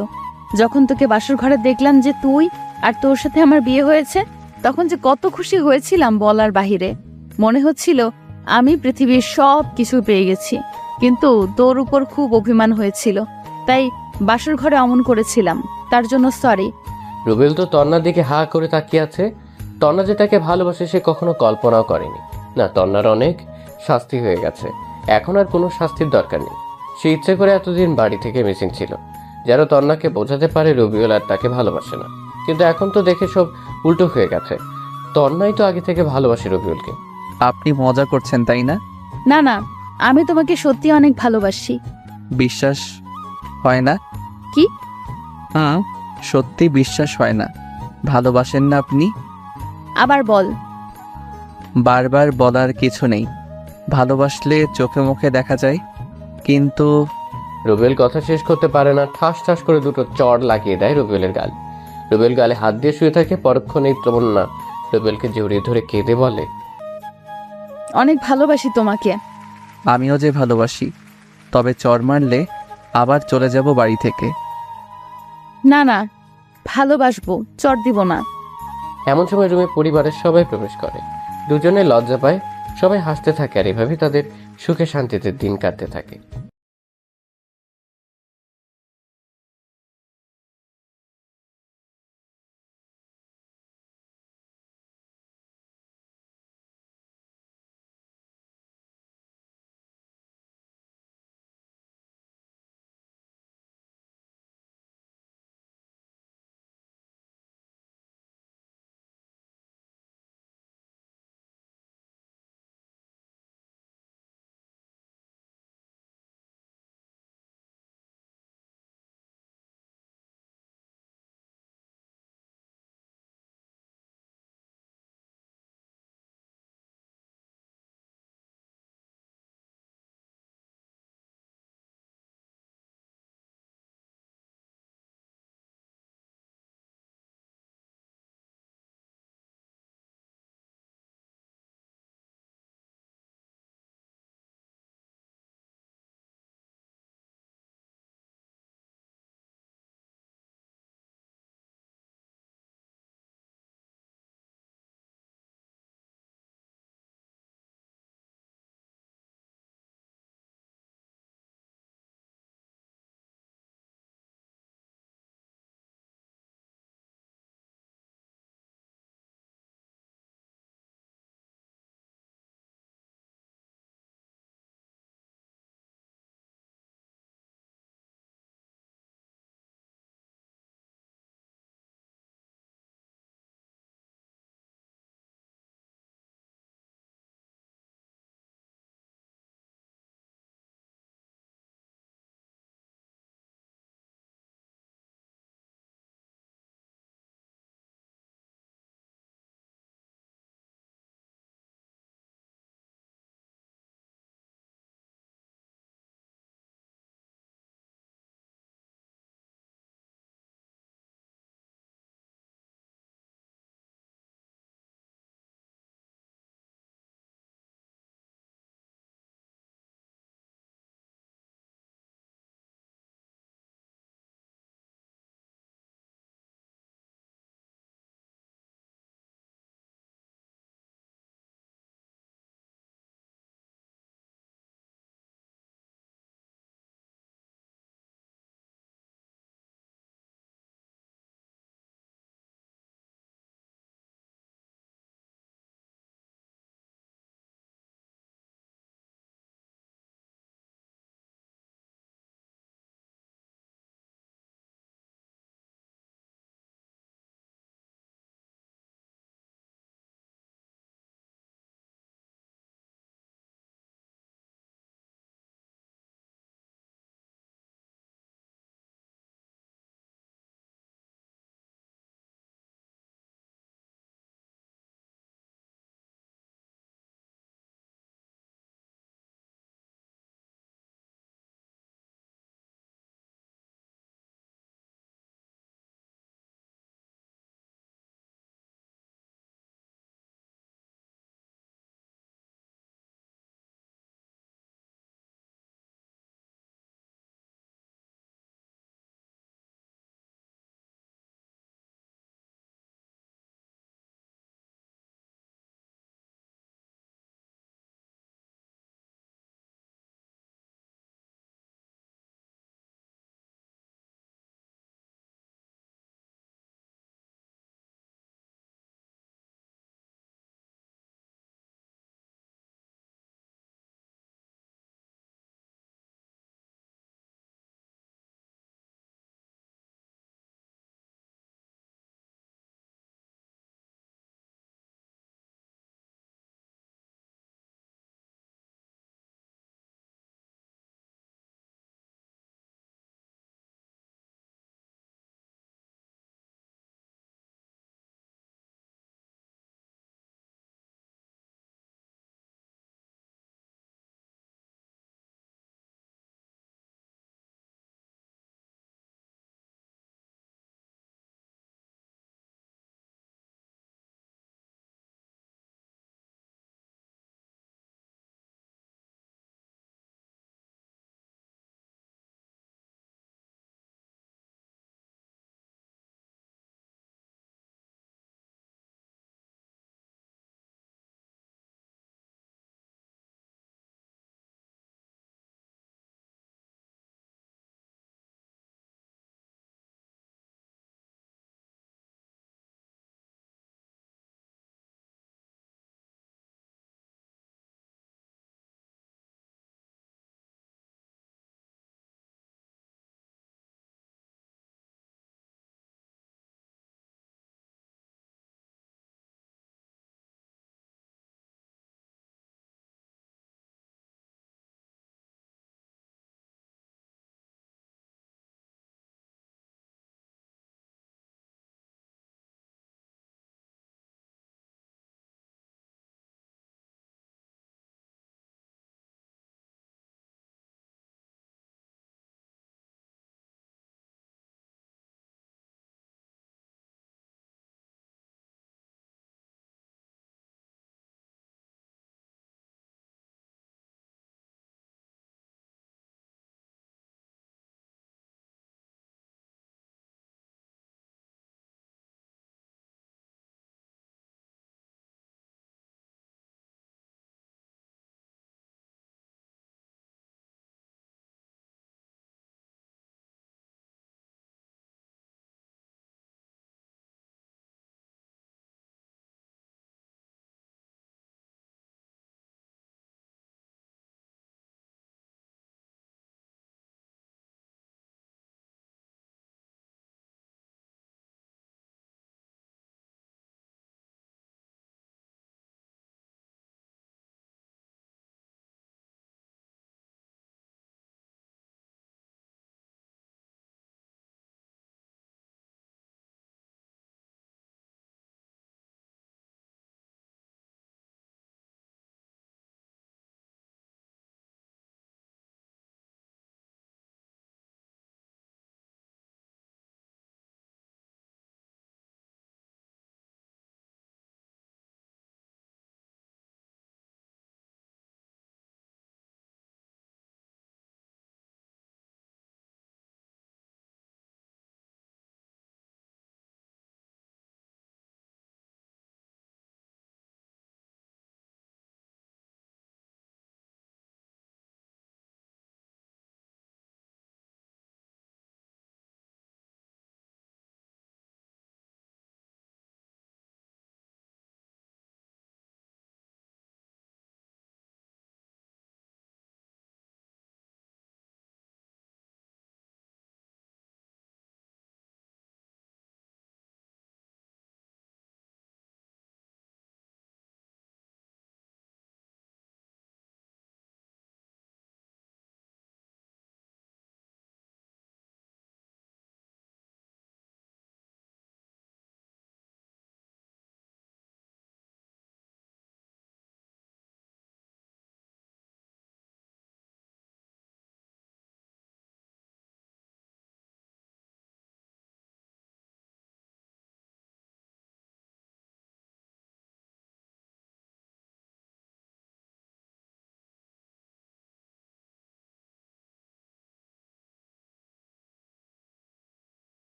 যখন তোকে বাসর ঘরে দেখলাম যে তুই আর তোর সাথে আমার বিয়ে হয়েছে, তখন যে কত খুশি হয়েছিলাম বলার বাহিরে। মনে হচ্ছিল আমি পৃথিবীর সব কিছু পেয়ে গেছি। কিন্তু তোর উপর খুব অভিমান হয়েছিল, তাই বাসর ঘরে অমন করেছিলাম। তার জন্য সরি। রুবেল তো তন্নার দিকে হা করে তাকিয়ে আছে। তন্না যে তাকে ভালোবাসে সে কখনো কল্পনাও করেনি। না, তন্নার অনেক শাস্তি হয়ে গেছে, এখন আর কোনো শাস্তির দরকার নেই। সে ইচ্ছে করে এতদিন বাড়ি থেকে মিসিং ছিল, যেন তন্নাকে বোঝাতে পারে রবিউল আর তাকে ভালোবাসে না। কিন্তু এখন তো দেখে সব উল্টো হয়ে গেছে। তন্নাই তো আগে থেকে ভালোবাসে রবিউলকে। আপনি মজা করছেন তাই না? না না, আমি তোমাকে সত্যি অনেক ভালোবাসি। বিশ্বাস হয় না? কি? হ্যাঁ, সত্যি বিশ্বাস হয় না। ভালোবাসেন না আপনি? আবার বল। বারবার বলার কিছু নেই। ভালোবাসলে চোখে মুখে দেখা যায়। কিন্তু রবিউল কথা শেষ করতে পারে না, ঠাস ঠাস করে দুটো চড় লাগিয়ে দেয় রবিউলের গাল। রবিউল গালে হাত দিয়ে শুয়ে থাকে। পরক্ষণেই তমন্না রবিউলকে জড়িয়ে ধরে কেঁদে বলে, অনেক ভালোবাসি তোমাকে। আমিও যে ভালোবাসি, তবে চড় মারলে আবার চলে যাব বাড়ি থেকে। না না, ভালোবাসবো, চট দিব না। এমন সময় রুমে পরিবারের সবাই প্রবেশ করে। দুজনে লজ্জা পায়, সবাই হাসতে থাকে আর এভাবে তাদের সুখে শান্তিতে দিন কাটতে থাকে।